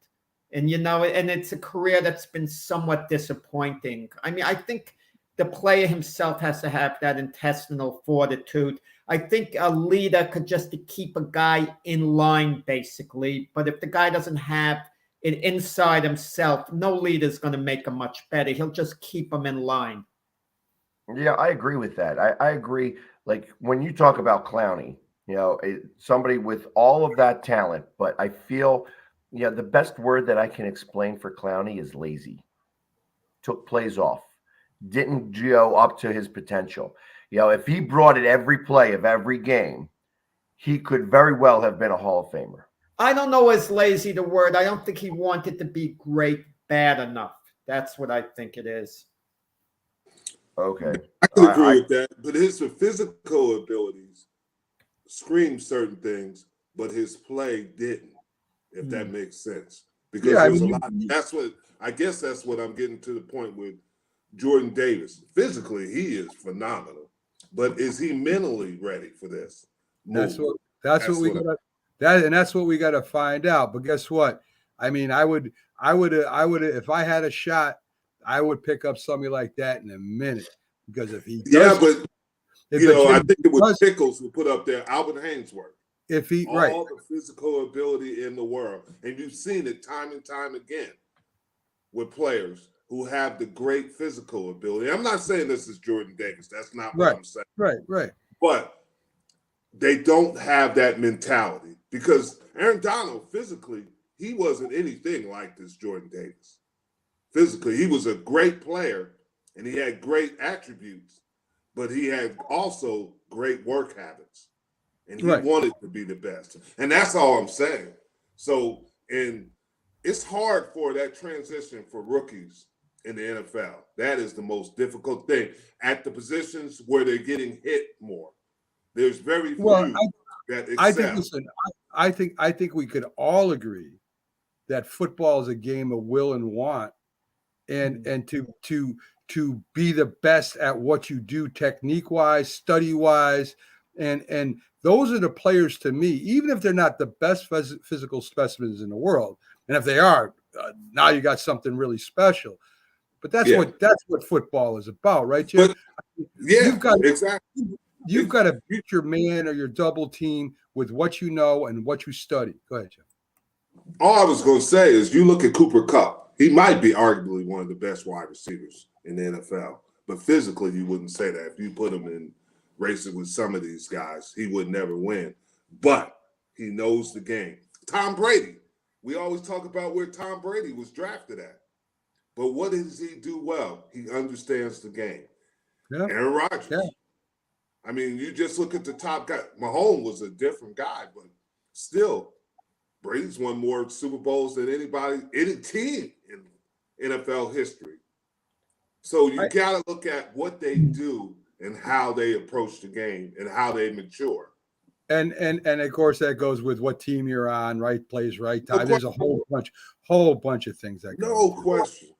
And, and it's a career that's been somewhat disappointing. I mean, I think the player himself has to have that intestinal fortitude. I think a leader could just keep a guy in line, basically. But if the guy doesn't have it inside himself, no leader is going to make him much better. He'll just keep him in line. Yeah, I agree with that. I agree. Like when you talk about Clowney, somebody with all of that talent, but I feel, the best word that I can explain for Clowney is lazy. Took plays off. Didn't go up to his potential. If he brought it every play of every game, he could very well have been a Hall of Famer. I don't know as lazy the word. I don't think he wanted to be great bad enough. That's what I think it is. Okay. I can agree with that, but his physical abilities scream certain things, but his play didn't, if that makes sense. Because there's a lot. That's what I'm getting to the point with Jordan Davis. Physically, he is phenomenal, but is he mentally ready for this? That's what we got to find out. But guess what? I mean, I would, if I had a shot, I would pick up somebody like that in a minute, because if he does, but I think it was Pickles who put up there Albert Hainsworth. If he all the physical ability in the world, and you've seen it time and time again with players who have the great physical ability. I'm not saying this is Jordan Davis. That's not what I'm saying. Right. But they don't have that mentality, because Aaron Donald physically, he wasn't anything like this Jordan Davis. Physically, he was a great player and he had great attributes, but he had also great work habits, and he wanted to be the best. And that's all I'm saying. So, and it's hard for that transition for rookies in the NFL. That is the most difficult thing at the positions where they're getting hit more. There's very few that excel. I think we could all agree that football is a game of will and want, and to be the best at what you do, technique wise, study wise, and those are the players to me. Even if they're not the best physical specimens in the world, and if they are, now you got something really special. But that's what football is about, right, Jim? Exactly. You've got to beat your man or your double team with what you know and what you study. Go ahead, Jim. All I was going to say is, you look at Cooper Kupp. He might be arguably one of the best wide receivers in the NFL, but physically you wouldn't say that. If you put him in races with some of these guys, he would never win. But he knows the game. Tom Brady. We always talk about where Tom Brady was drafted at. But what does he do well? He understands the game. Yeah. Aaron Rodgers. Yeah. I mean, you just look at the top guy. Mahomes was a different guy, but still, Brady's won more Super Bowls than any team in NFL history. So you got to look at what they do and how they approach the game and how they mature. And of course that goes with what team you're on, right place, right time. There's a whole bunch of things that go. No question.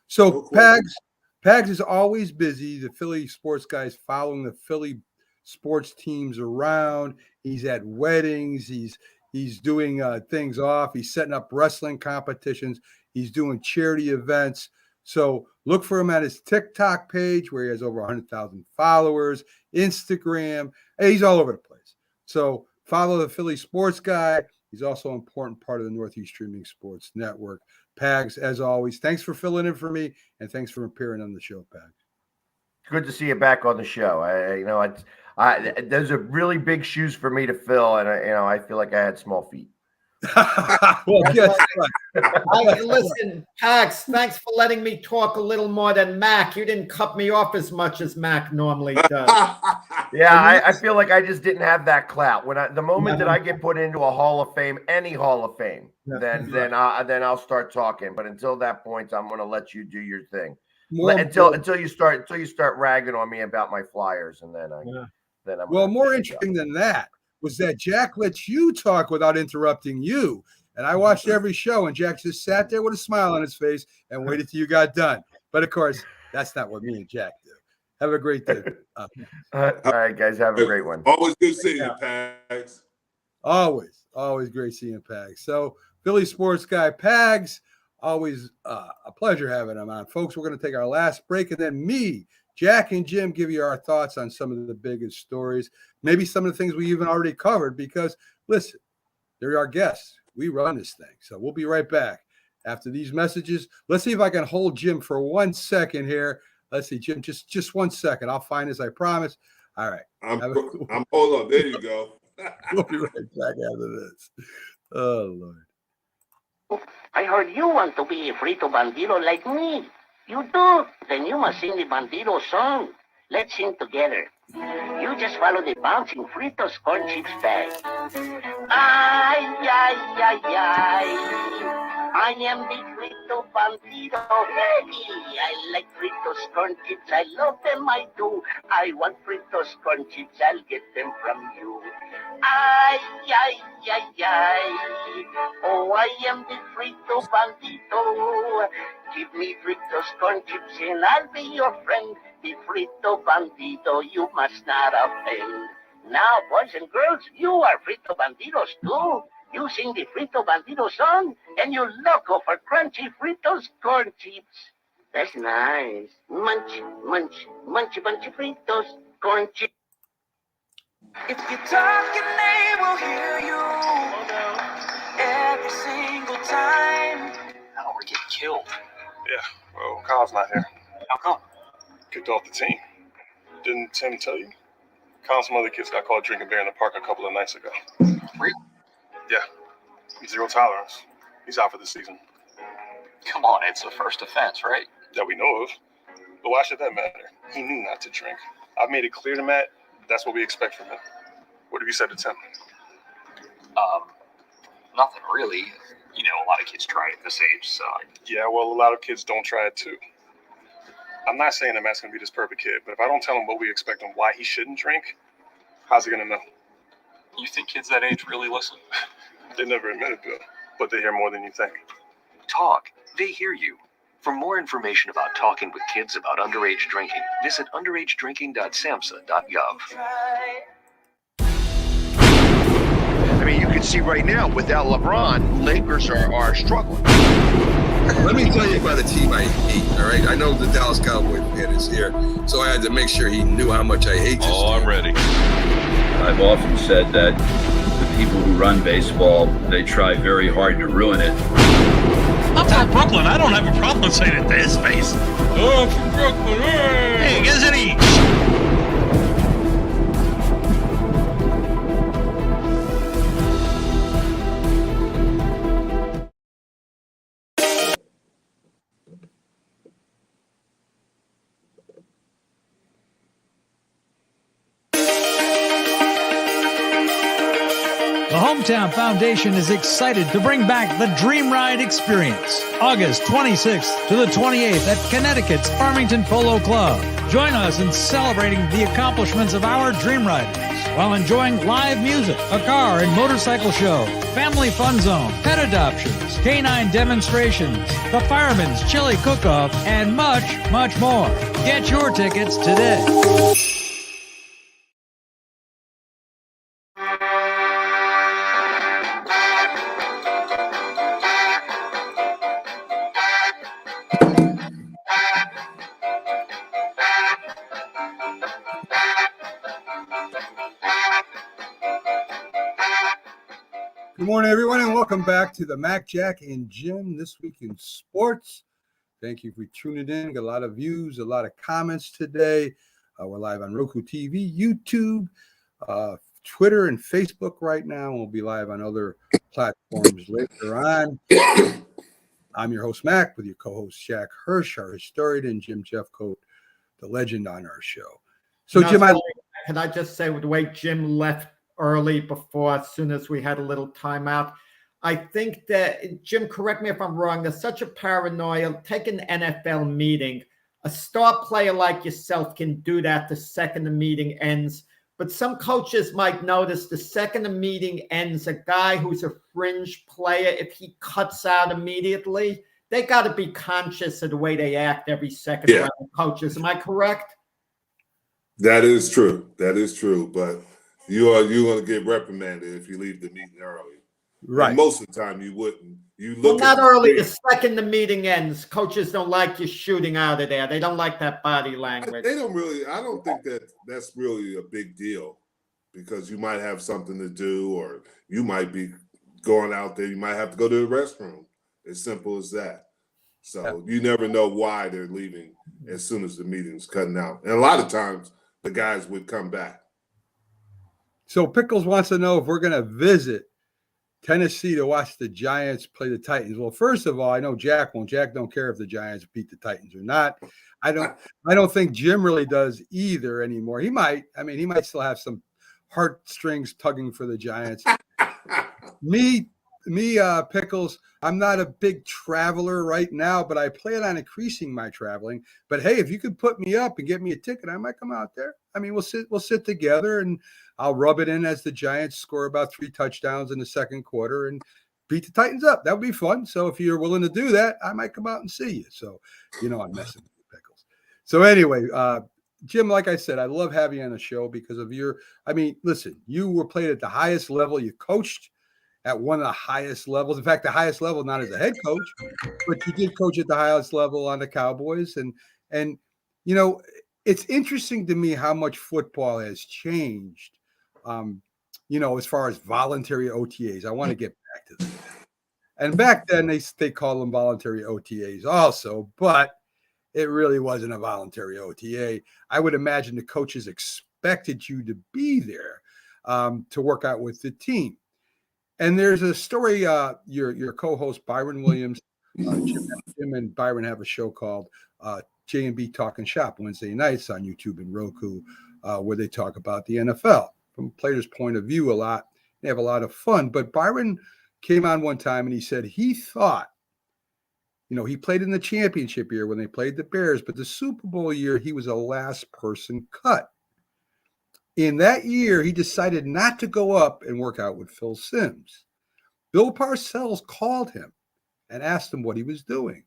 So Pags is always busy. The Philly sports guys following the Philly sports teams around. He's at weddings. He's doing things off. He's setting up wrestling competitions. He's doing charity events. So look for him at his TikTok page, where he has over 100,000 followers, Instagram. He's all over the place. So follow the Philly sports guy. He's also an important part of the Northeast Streaming Sports Network. Pags, as always, thanks for filling in for me, and thanks for appearing on the show, Pags. Good to see you back on the show. Those are really big shoes for me to fill, and I feel like I had small feet. Well, yes. Listen, Pags, thanks for letting me talk a little more than Mac. You didn't cut me off as much as Mac normally does. Yeah, I feel like I just didn't have that clout. The moment that I get put into a Hall of Fame, any Hall of Fame, then I'll start talking. But until that point, I'm going to let you do your thing. Until you start ragging on me about my Flyers, and then I'm more interesting than that was that Jack lets you talk without interrupting you. And I watched every show, and Jack just sat there with a smile on his face and waited till you got done. But of course, that's not what me and Jack do. Have a great day. All right, guys, have a great one. Always good seeing you, Pags. Always great seeing Pags. So Philly sports guy Pags, always a pleasure having him on. Folks, we're going to take our last break, and then me, Jack, and Jim give you our thoughts on some of the biggest stories, maybe some of the things we even already covered, because, listen, they're our guests. We run this thing. So we'll be right back after these messages. Let's see if I can hold Jim for 1 second here. Let's see, Jim, just 1 second. I'll find this, I promise. All right. I'm hold on. There you go. We'll be right back after this. Oh, Lord. I heard you want to be a frito bandito like me. You do? Then you must sing the bandito song. Let's sing together. You just follow the bouncing Fritos corn chips bag. Ay, ay, ay, ay. I am the frito bandito. Hey, I like Fritos corn chips. I love them, I do. I want Fritos corn chips. I'll get them from you. Ay, ay, ay, ay. Oh, I am the frito bandito. Give me Fritos corn chips and I'll be your friend. The frito bandito, you must not offend. Now, boys and girls, you are frito banditos too. You sing the frito bandito song, and you loco for crunchy Fritos corn chips. That's nice. Munch, munch, munchy bunchy Fritos corn chips. If you talk, and they will hear you every single time. Now we're getting killed. Yeah, well, Kyle's not here. How come? Kicked off the team. Didn't Tim tell you? Kyle and some other kids got caught drinking beer in the park a couple of nights ago. Really? Yeah. Zero tolerance. He's out for the season. Come on, it's the first offense, right? That we know of. But why should that matter? He knew not to drink. I've made it clear to Matt that's what we expect from him. What have you said to Tim? Nothing really. You know, a lot of kids try it at this age, so. Yeah, well, a lot of kids don't try it too. I'm not saying that Matt's going to be this perfect kid, but if I don't tell him what we expect and why he shouldn't drink, how's he going to know? You think kids that age really listen? They never admit it, Bill, but they hear more than you think. Talk. They hear you. For more information about talking with kids about underage drinking, visit underagedrinking.samhsa.gov. I mean, you can see right now, without LeBron, Lakers are struggling. Let me tell you about a team I hate, all right? I know the Dallas Cowboy fan is here, so I had to make sure he knew how much I hate this team. I'm ready. I've often said that the people who run baseball, they try very hard to ruin it. I'm from Brooklyn. I don't have a problem saying it to his face. Oh, I'm from Brooklyn. Hey, isn't he? The Hometown Foundation is excited to bring back the Dream Ride experience, August 26th to the 28th at Connecticut's Farmington Polo Club. Join us in celebrating the accomplishments of our Dream Riders while enjoying live music, a car and motorcycle show, family fun zone, pet adoptions, canine demonstrations, the Fireman's Chili Cook-Off, and much, much more. Get your tickets today. Good morning, everyone, and welcome back to the Mac, Jack, and Jim This Week in Sports. Thank you for tuning in. Got a lot of views, a lot of comments today. We're live on Roku TV, YouTube, Twitter, and Facebook right now. We'll be live on other platforms later on. I'm your host, Mac, with your co-host, Jack Hirsch, our historian, and Jim Jeffcoat, the legend on our show. So, Now, Jim, can I just say, with the way Jim left early before, as soon as we had a little timeout, I think that, Jim, correct me if I'm wrong, there's such a paranoia. Take an NFL meeting. A star player like yourself can do that the second the meeting ends. But some coaches might notice the second the meeting ends, a guy who's a fringe player, if he cuts out immediately, they got to be conscious of the way they act every second round of coaches. Am I correct? That is true. That is true. But you're going to get reprimanded if you leave the meeting early. Right. And most of the time, you wouldn't. You Well, look not at early. The second the meeting ends, coaches don't like you shooting out of there. They don't like that body language. They don't really. I don't think that's really a big deal, because you might have something to do, or you might be going out there. You might have to go to the restroom. As simple as that. So you never know why they're leaving as soon as the meeting's cutting out. And a lot of times the guys would come back. So Pickles wants to know if we're going to visit Tennessee to watch the Giants play the Titans. Well, first of all, I know Jack won't. Jack don't care if the Giants beat the Titans or not. I don't think Jim really does either anymore. He might. I mean, he might still have some heartstrings tugging for the Giants. Me, Pickles, I'm not a big traveler right now, but I plan on increasing my traveling. But hey, if you could put me up and get me a ticket, I might come out there. I mean, we'll sit together and I'll rub it in as the Giants score about 3 touchdowns in the second quarter and beat the Titans up. That would be fun. So if you're willing to do that, I might come out and see you. So, I'm messing with you, Pickles. So anyway, Jim, like I said, I love having you on the show because of listen, you were played at the highest level. You coached at one of the highest levels. In fact, the highest level, not as a head coach, but you did coach at the highest level on the Cowboys. And it's interesting to me how much football has changed, as far as voluntary OTAs. I want to get back to that. And back then, they called them voluntary OTAs also, but it really wasn't a voluntary OTA. I would imagine the coaches expected you to be there to work out with the team. And there's a story, your co-host Byron Williams, Jim and Byron have a show called J&B Talking Shop Wednesday nights on YouTube and Roku, where they talk about the NFL from a player's point of view a lot. They have a lot of fun. But Byron came on one time and he said he thought, he played in the championship year when they played the Bears, but the Super Bowl year, he was the last person cut. In that year, he decided not to go up and work out with Phil Simms. Bill Parcells called him and asked him what he was doing.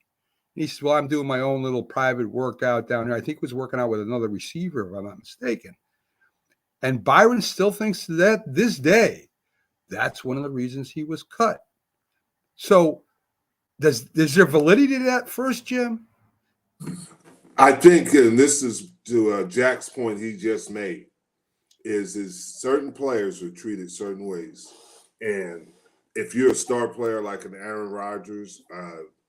He said, well, I'm doing my own little private workout down here. I think he was working out with another receiver, if I'm not mistaken. And Byron still thinks that this day, that's one of the reasons he was cut. So is there validity to that first, Jim? I think, and this is to Jack's point he just made, is certain players are treated certain ways. And if you're a star player like an Aaron Rodgers,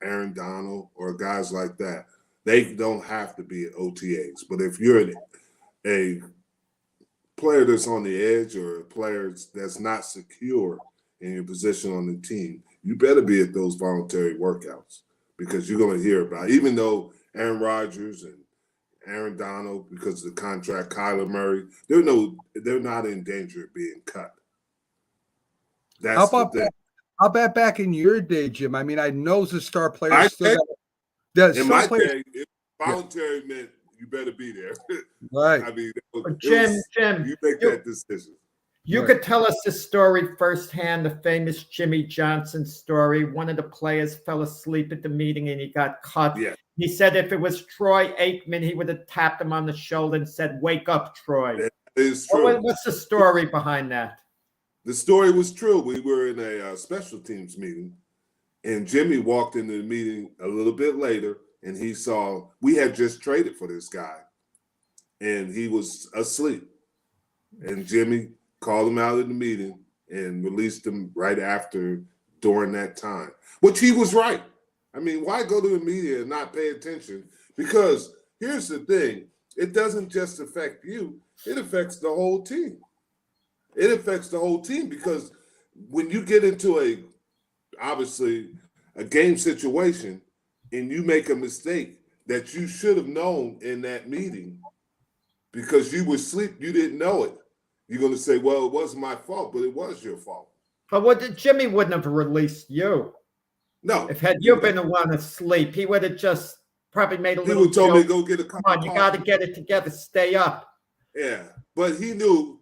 Aaron Donald, or guys like that, they don't have to be at OTAs. But if you're a player that's on the edge or a player that's not secure in your position on the team, you better be at those voluntary workouts, because you're going to hear about it. Even though Aaron Rodgers and Aaron Donald, because of the contract, Kyler Murray, they're not in danger of being cut. That's How about back in your day, Jim? I mean, I know the star players in my day, voluntary meant you better be there. Right. I mean, Jim, you make that decision. You could tell us the story firsthand, the famous Jimmy Johnson story. One of the players fell asleep at the meeting and he got cut. Yeah. He said if it was Troy Aikman, he would have tapped him on the shoulder and said, "Wake up, Troy." That is true. What's the story behind that? The story was true. We were in a special teams meeting, and Jimmy walked into the meeting a little bit later, and he saw we had just traded for this guy, and he was asleep. And Jimmy called him out of the meeting and released him right after during that time, which he was right. I mean, why go to the media and not pay attention? Because here's the thing. It doesn't just affect you. It affects the whole team. It affects the whole team, because when you get into obviously a game situation and you make a mistake that you should have known in that meeting, because you were asleep, you didn't know it. You're going to say, well, it wasn't my fault, but it was your fault. But Jimmy wouldn't have released you. No. If had you been the one asleep, he would have just probably made a little He would told me to joke. go get a Come cup on, of you coffee. got to get it together. Stay up. Yeah, but he knew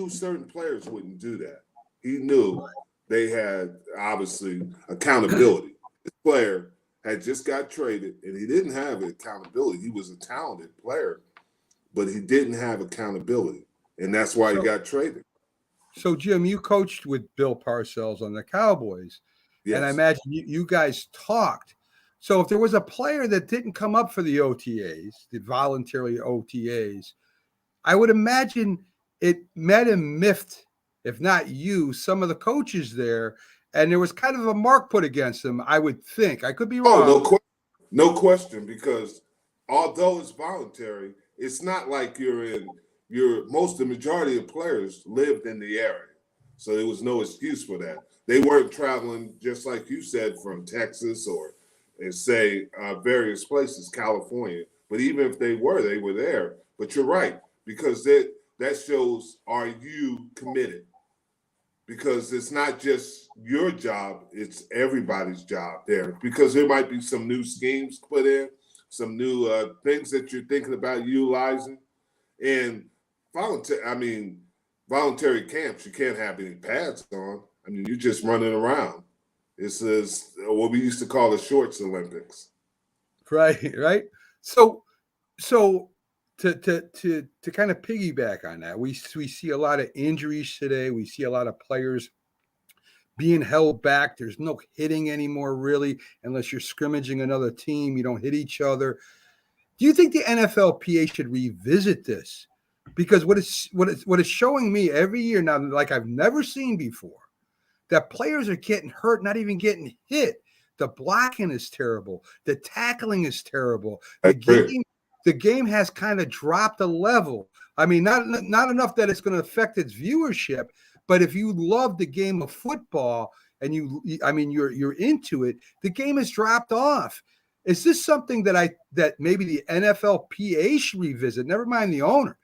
certain players wouldn't do that. He knew they had, obviously, accountability. This player had just got traded, and he didn't have accountability. He was a talented player, but he didn't have accountability, and that's why he got traded. So Jim, you coached with Bill Parcells on the Cowboys, and I Yes. imagine you guys talked. So if there was a player that didn't come up for the OTAs, the voluntary OTAs, I would imagine it met and miffed, if not you, some of the coaches there, and there was kind of a mark put against them. I would think. I could be wrong. Oh, no question, because although it's voluntary, it's not like the majority of players lived in the area. So there was no excuse for that. They weren't traveling, just like you said, from Texas or say various places, California. But even if they were there. But you're right, because that shows, are you committed? Because it's not just your job, it's everybody's job there. Because there might be some new schemes put in, some new things that you're thinking about utilizing. And voluntary camps, you can't have any pads on. I mean, you're just running around. This is what we used to call the shorts Olympics. Right. So to kind of piggyback on that, we see a lot of injuries today. We see a lot of players being held back. There's no hitting anymore, really, unless you're scrimmaging another team. You don't hit each other. Do you think the NFLPA should revisit this? Because what it's showing me every year now, like I've never seen before, that players are getting hurt, not even getting hit. The blocking is terrible. The tackling is terrible. The game has kind of dropped a level. I mean, not enough that it's going to affect its viewership, but if you love the game of football and you're into it, the game has dropped off. Is this something that maybe the NFLPA should revisit? Never mind the owners.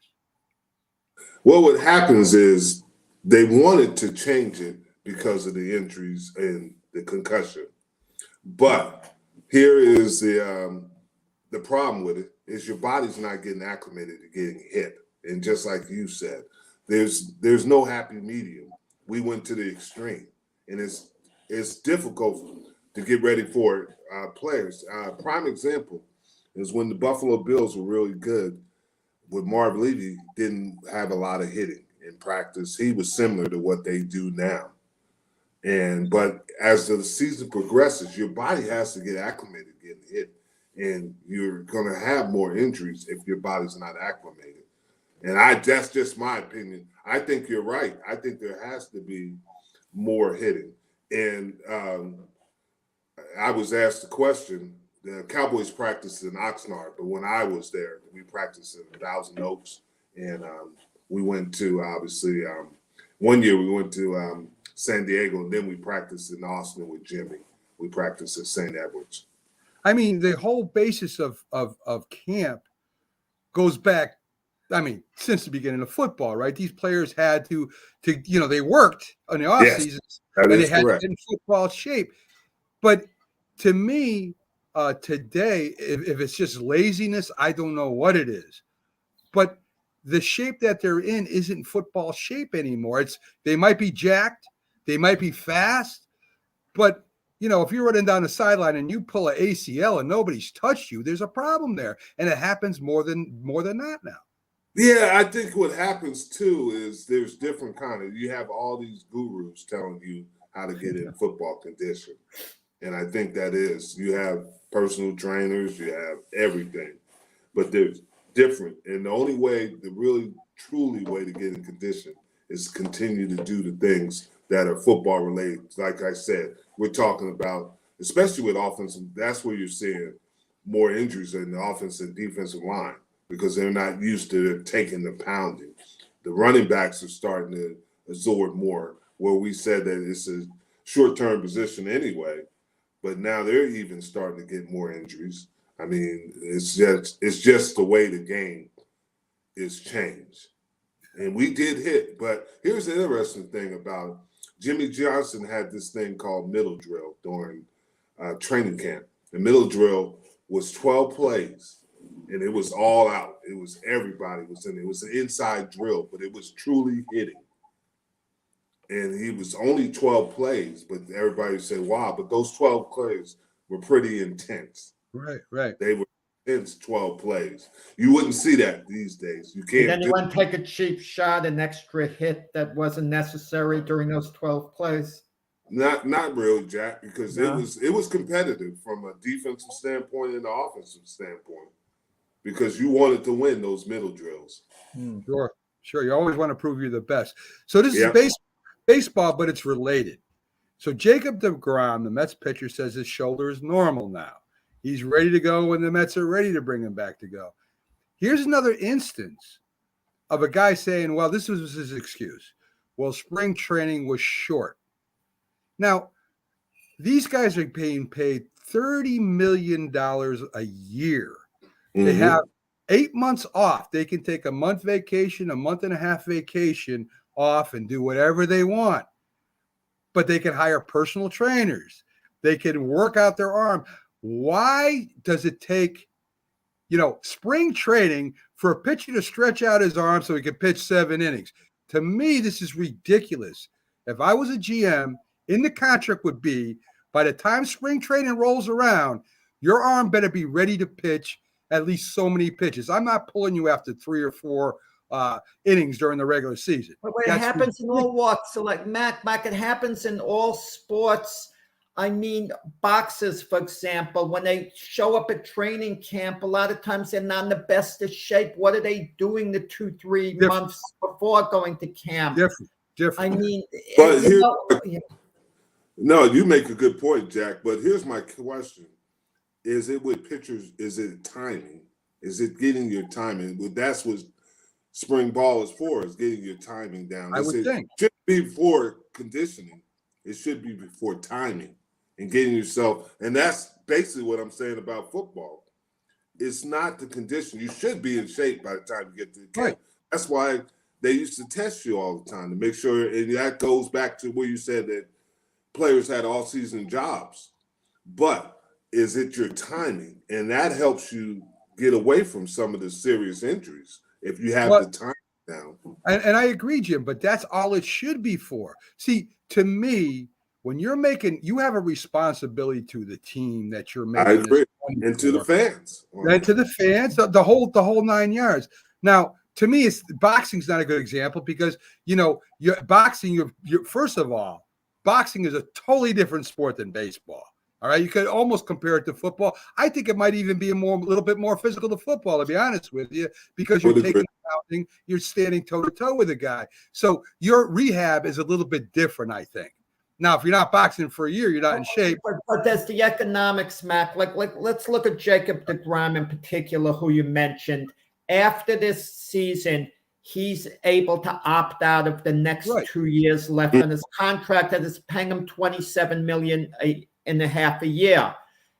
Well, what happens is they wanted to change it because of the injuries and the concussion. But here is the problem with it is your body's not getting acclimated to getting hit. And just like you said, there's no happy medium. We went to the extreme, and it's difficult to get ready for players. Prime example is when the Buffalo Bills were really good. With Marv Levy, didn't have a lot of hitting in practice. He was similar to what they do now. But as the season progresses, your body has to get acclimated to getting hit, and you're going to have more injuries if your body's not acclimated. And that's just my opinion. I think you're right. I think there has to be more hitting. And I was asked the question. The Cowboys practiced in Oxnard, but when I was there, we practiced in Thousand Oaks, and we went to obviously 1 year we went to San Diego, and then we practiced in Austin with Jimmy. We practiced at St. Edwards. I mean, the whole basis of camp goes back. I mean, since the beginning of football, right? These players had to they worked in the off season, and they had to get in football shape. But to me, today, if it's just laziness, I don't know what it is. But the shape that they're in isn't football shape anymore. They might be jacked, they might be fast, but if you're running down the sideline and you pull an ACL and nobody's touched you, there's a problem there, and it happens more than that now. Yeah, I think what happens too is there's different you have all these gurus telling you how to get in football condition. And I think that is, you have personal trainers, you have everything, but there's different. And the only way, the really truly way to get in condition is continue to do the things that are football related. Like I said, we're talking about, especially with offensive, that's where you're seeing more injuries in the offensive and defensive line because they're not used to taking the pounding. The running backs are starting to absorb more, where we said that it's a short-term position anyway. But now they're even starting to get more injuries. I mean, it's just the way the game is changed. And we did hit. But here's the interesting thing about it. Jimmy Johnson had this thing called middle drill during training camp. The middle drill was 12 plays, and it was all out. It was everybody was in it. It was an inside drill, but it was truly hitting. And he was only 12 plays, but everybody said, wow, but those 12 plays were pretty intense. Right. They intense 12 plays. You wouldn't see that these days. You Did can't. anyone take a cheap shot, an extra hit that wasn't necessary during those 12 plays? Not really, Jack, because No. it was competitive from a defensive standpoint and an offensive standpoint, because you wanted to win those middle drills. Sure. You always want to prove you're the best. So this Yeah. is baseball, but it's related. So Jacob deGrom, the Mets pitcher, says his shoulder is normal now. He's ready to go when the Mets are ready to bring him back to go. Here's another instance of a guy saying, well, this was his excuse. Well, spring training was short. Now, these guys are being paid $30 million a year. They have 8 months off. They can take a month vacation, a month and a half vacation off and do whatever they want. But they can hire personal trainers. They can work out their arm. Why does it take, spring training for a pitcher to stretch out his arm so he can pitch 7 innings? To me, this is ridiculous. If I was a GM, in the contract would be, by the time spring training rolls around, your arm better be ready to pitch at least so many pitches. I'm not pulling you after 3 or 4 innings during the regular season. But it happens in all walks. So like Mac, it happens in all sports. I mean, boxers, for example, when they show up at training camp, a lot of times they're not in the best of shape. What are they doing the 2-3 months before going to camp? Different. I mean, But no, you make a good point, Jack. But here's my question: is it with pitchers? Is it timing? Is it getting your timing? Well, that's what spring ball is for: is getting your timing down. I would think it should be before conditioning. It should be before timing and getting yourself. And that's basically what I'm saying about football. It's not the condition. You should be in shape by the time you get to the camp. Right. That's why they used to test you all the time to make sure. And that goes back to where you said that players had all-season jobs. But is it your timing? And that helps you get away from some of the serious injuries if you have the time down. And I agree, Jim, but that's all it should be for. See, to me, when you're making, you have a responsibility to the team that you're making. I agree. And to the fans. And to the fans, the whole 9 yards. Now, to me, boxing's not a good example because, boxing, first of all, boxing is a totally different sport than baseball. All right. You could almost compare it to football. I think it might even be a little bit more physical to football, to be honest with you, because you're taking pounding, you're standing toe to toe with a guy. So your rehab is a little bit different, I think. Now, if you're not boxing for a year, you're not in shape. But there's the economics, Mac. Like let's look at Jacob deGrom in particular, who you mentioned. After this season, he's able to opt out of the next 2 years left on his contract that is paying him $27.5 million a year.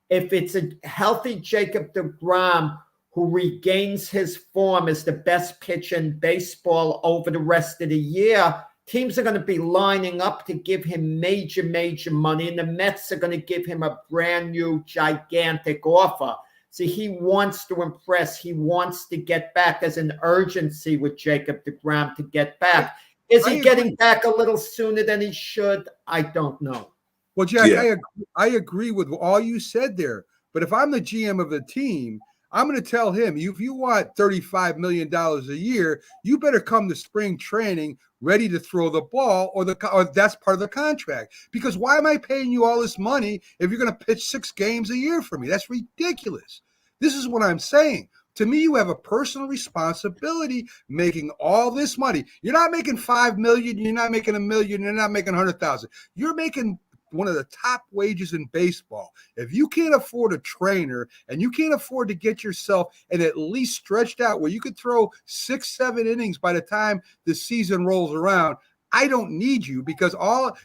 If it's a healthy Jacob deGrom who regains his form as the best pitcher in baseball over the rest of the year, teams are going to be lining up to give him major money, and the Mets are going to give him a brand new gigantic offer. So he wants to impress. He wants to get back. There's an urgency with Jacob deGrom to get back. Is he getting back a little sooner than he should? I don't know. Well, Jack, I agree with all you said there. But if I'm the GM of the team, I'm going to tell him, if you want $35 million a year, you better come to spring training ready to throw the ball, or that's part of the contract. Because why am I paying you all this money if you're going to pitch 6 games a year for me? That's ridiculous. This is what I'm saying. To me, you have a personal responsibility making all this money. You're not making $5 million. You're not making $1 million. You're not making $100,000. You're making one of the top wages in baseball. If you can't afford a trainer and you can't afford to get yourself and at least stretched out where you could throw 6-7 innings by the time the season rolls around, I don't need you, because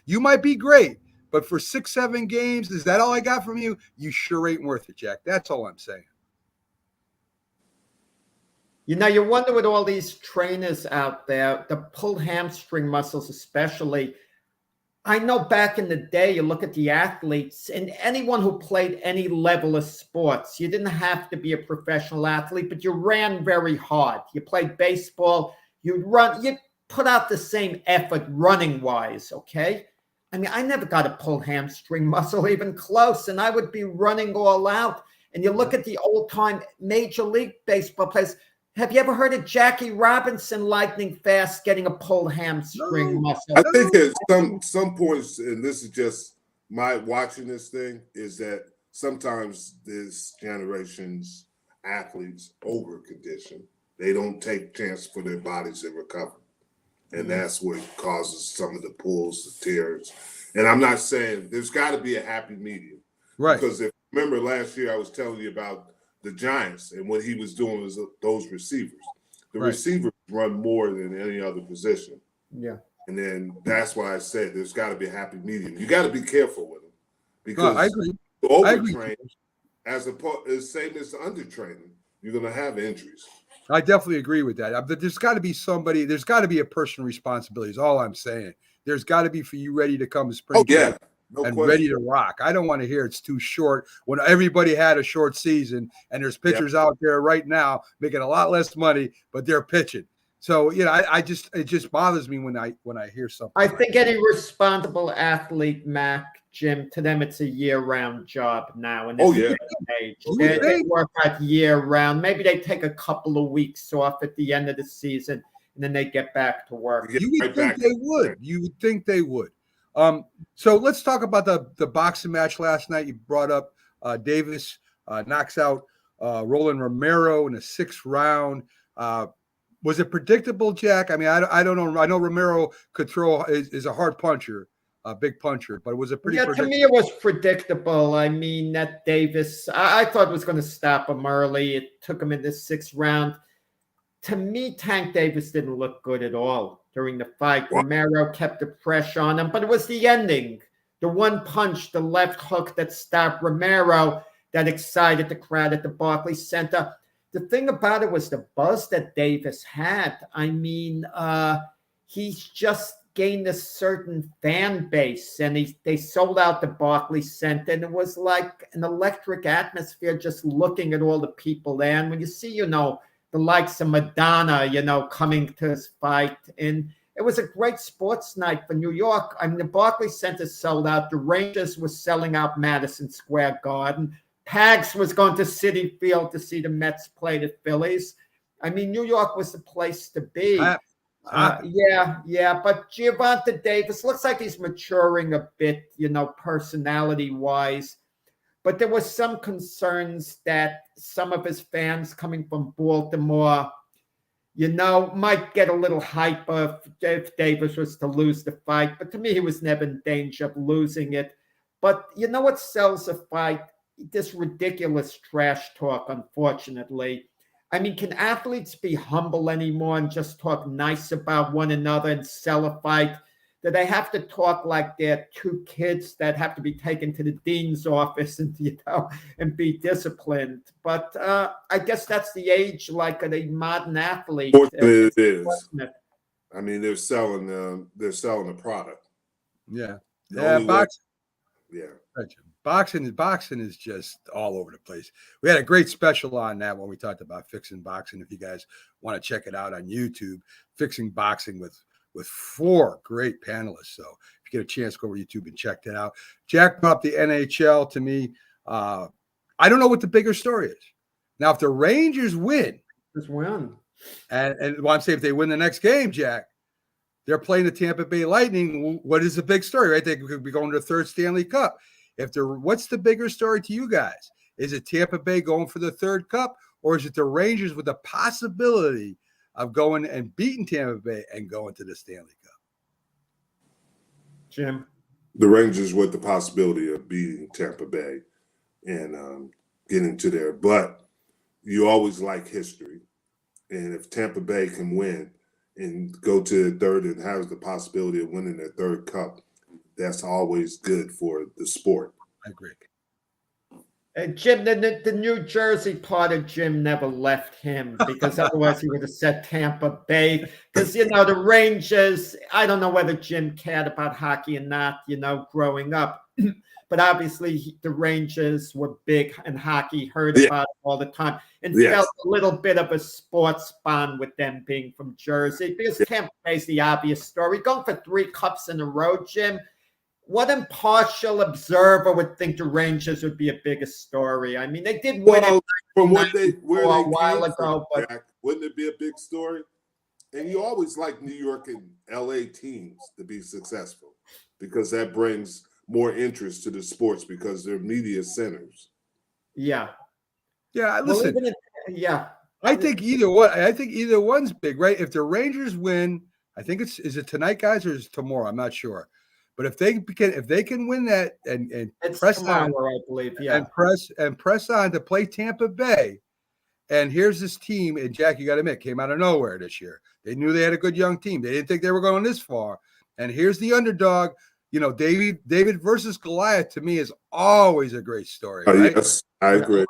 you might be great, but for 6-7 games, is that all I got from you? You sure ain't worth it, Jack. That's all I'm saying. You wonder with all these trainers out there, the pulled hamstring muscles especially. I know back in the day, you look at the athletes, and anyone who played any level of sports, you didn't have to be a professional athlete, but you ran very hard. You played baseball, you'd put out the same effort running-wise, okay? I mean, I never got a pulled hamstring muscle even close, and I would be running all out. And you look at the old-time Major League Baseball players. Have you ever heard of Jackie Robinson lightning fast getting a pulled hamstring muscle? I think at some points, and this is just my watching this thing, is that sometimes this generation's athletes over condition. They don't take chance for their bodies to recover. And that's what causes some of the pulls, the tears. And I'm not saying there's got to be a happy medium. Right. Because if remember last year I was telling you about the Giants and what he was doing was those receivers. The receivers run more than any other position. Yeah. And then that's why I said there's got to be a happy medium. You got to be careful with them because I agree. the overtrain, as same as the undertraining, you're going to have injuries. I definitely agree with that. But there's got to be somebody. There's got to be a personal responsibility. Is all I'm saying. There's got to be for you ready to come to spring camp and question. ready to rock. I don't want to hear it's too short when everybody had a short season and there's pitchers out there right now making a lot less money, but they're pitching. So it just bothers me when I hear something. I think any responsible athlete, Mac, Jim, to them it's a year-round job now. And they work out year-round. Maybe they take a couple of weeks off at the end of the season, and then they get back to work. You would think they would. You would think they would. So let's talk about the boxing match last night. You brought up Davis knocks out Roland Romero in the 6th round. Was it predictable, Jack? I mean, I don't know. I know Romero could throw, is a hard puncher, a big puncher, but was it pretty predictable? To me, it was predictable. I mean, that Davis, I thought was going to stop him early. It took him in the 6th round. To me, Tank Davis didn't look good at all during the fight. Romero kept the pressure on him, but it was the ending. The one punch, the left hook that stopped Romero that excited the crowd at the Barclays Center. The thing about it was the buzz that Davis had. I mean, he's just gained a certain fan base, and they sold out the Barclays Center, and it was like an electric atmosphere just looking at all the people there. And when you see, the likes of Madonna, coming to his fight, and it was a great sports night for New York. I mean, the Barclays Center sold out. The Rangers were selling out Madison Square Garden. Pags was going to Citi Field to see the Mets play the Phillies. I mean, New York was the place to be. But Gervonta Davis looks like he's maturing a bit, personality-wise. But there was some concerns that some of his fans coming from Baltimore, might get a little hyper if Davis was to lose the fight. But to me, he was never in danger of losing it. But what sells a fight? This ridiculous trash talk, unfortunately. I mean, can athletes be humble anymore and just talk nice about one another and sell a fight? Do they have to talk like they're two kids that have to be taken to the dean's office and and be disciplined? But I guess that's the age like of a modern athlete. Fortunately, it is. I mean, they're selling the product. Yeah. Boxing is just all over the place. We had a great special on that when we talked about Fixing Boxing. If you guys want to check it out on YouTube, Fixing Boxing with 4 great panelists. So if you get a chance, go over to YouTube and check that out. Jack brought up the NHL to me. I don't know what the bigger story is. Now, if the Rangers win, just win. And I'm saying if they win the next game, Jack, they're playing the Tampa Bay Lightning. What is the big story, right? They could be going to the 3rd Stanley Cup. What's the bigger story to you guys? Is it Tampa Bay going for the 3rd cup, or is it the Rangers with the possibility of going and beating Tampa Bay and going to the Stanley Cup? Jim? The Rangers with the possibility of beating Tampa Bay and getting to there. But you always like history. And if Tampa Bay can win and go to the 3rd and has the possibility of winning their 3rd cup, that's always good for the sport. I agree. Jim, the New Jersey part of Jim never left him because otherwise he would have said Tampa Bay. Because, the Rangers, I don't know whether Jim cared about hockey or not, growing up. But obviously the Rangers were big in hockey, heard about it all the time, and felt a little bit of a sports bond with them being from Jersey. Because Tampa Bay's the obvious story. Going for 3 cups in a row, Jim, what impartial observer would think the Rangers would be a bigger story? I mean, they did win it from where they a while ago, but Jack, wouldn't it be a big story? And you always like New York and LA teams to be successful because that brings more interest to the sports because they're media centers. Yeah. Yeah, listen. Yeah. I think either one. I think either one's big, right? If the Rangers win, I think is it tonight, guys, or is it tomorrow? I'm not sure. But if they can win that and it's press tomorrow, on, I believe, yeah, and press on to play Tampa Bay, and here's this team, and Jack, you got to admit, came out of nowhere this year. They knew they had a good young team. They didn't think they were going this far, and here's the underdog. You know, David versus Goliath to me is always a great story. Right? Yes, I agree.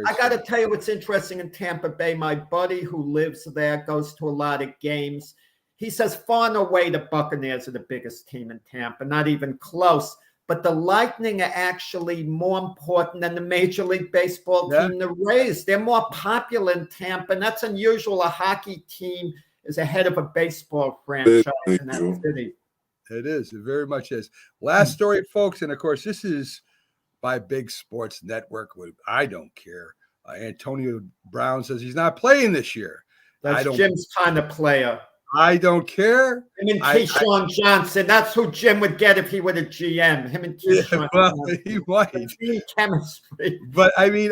I got to tell you what's interesting in Tampa Bay. My buddy who lives there goes to a lot of games. He says far and away the Buccaneers are the biggest team in Tampa, not even close. But the Lightning are actually more important than the Major League Baseball team, the Rays. They're more popular in Tampa, and that's unusual. A hockey team is ahead of a baseball franchise in that city. It is. It very much is. Last story, folks, and of course, this is by Big Sports Network. I don't care. Antonio Brown says he's not playing this year. That's Jim's kind of player. I don't care. Him and Keyshawn Johnson. That's who Jim would get if he were the GM. Him and Keyshawn Johnson. He might. Team chemistry. But I mean,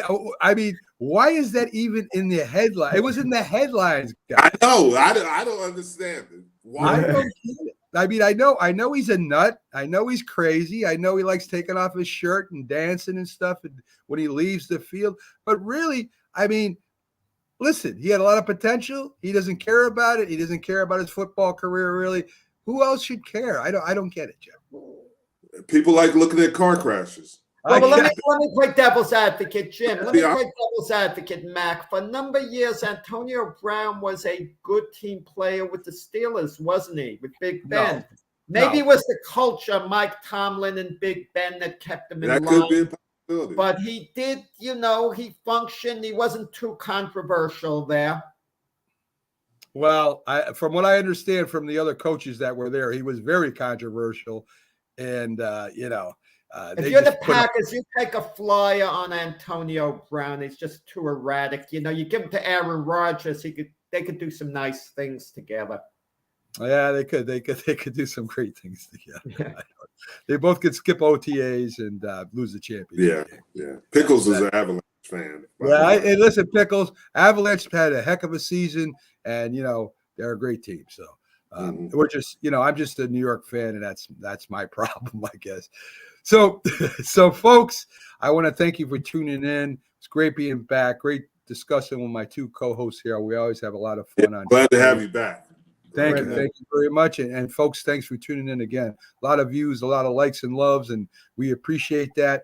why is that even in the headline? It was in the headlines, guys. I know. I don't understand it. Why? I don't get it. I mean, I know he's a nut. I know he's crazy. I know he likes taking off his shirt and dancing and stuff when he leaves the field. But really, I mean, listen, he had a lot of potential. He doesn't care about it. He doesn't care about his football career, really. Who else should care? I don't get it, Jeff. People like looking at car crashes. Well, let me play devil's advocate, Jim. Let me play devil's advocate, Mac. For a number of years, Antonio Brown was a good team player with the Steelers, wasn't he? With Big Ben. Maybe it was the culture, Mike Tomlin and Big Ben, that kept him in line. That could be a possibility. But he did, he functioned. He wasn't too controversial there. Well, from what I understand from the other coaches that were there, he was very controversial. And, if you're the Packers, you take a flyer on Antonio Brown. He's just too erratic. You give him to Aaron Rodgers. They could do some nice things together. Yeah, they could. They could do some great things together. Yeah. They both could skip OTAs and lose the championship. Yeah. Pickles is an Avalanche fan. Yeah, and listen, Pickles, Avalanche had a heck of a season, and they're a great team. So we're just, I'm just a New York fan, and that's my problem, I guess. So folks, I want to thank you for tuning in. It's great being back. Great discussing with my two co-hosts here. We always have a lot of fun on. Glad to have you back. Thank you very much. And folks, thanks for tuning in again. A lot of views, a lot of likes and loves, and we appreciate that.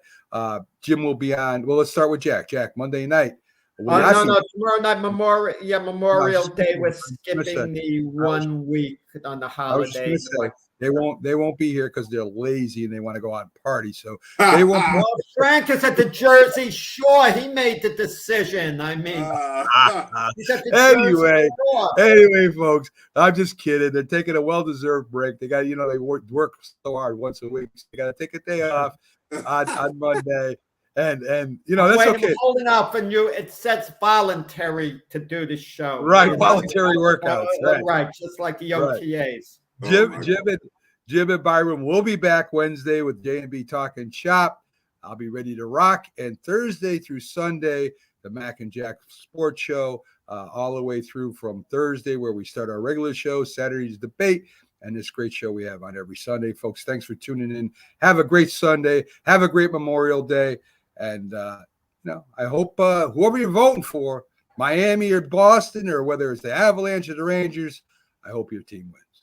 Jim will be on. Well, let's start with Jack. Jack, Monday night. No, tomorrow night, Memorial Day. We're skipping the 1 week on the holiday. They won't be here because they're lazy and they want to go out and party. So they won't. Well, Frank is at the Jersey Shore. He made the decision. I mean, he's at the anyway, folks, I'm just kidding. They're taking a well-deserved break. They got, they work so hard once a week. So they got to take a day off on Monday. And that's okay. I'm holding up and it says voluntary to do the show. Right, voluntary workouts. Right, just like the OTAs. Jim and Byron will be back Wednesday with J&B Talking Shop. I'll be ready to rock. And Thursday through Sunday, the Mac and Jack Sports Show, all the way through from Thursday, where we start our regular show, Saturday's debate, and this great show we have on every Sunday. Folks, thanks for tuning in. Have a great Sunday. Have a great Memorial Day. And, I hope whoever you're voting for, Miami or Boston, or whether it's the Avalanche or the Rangers, I hope your team wins.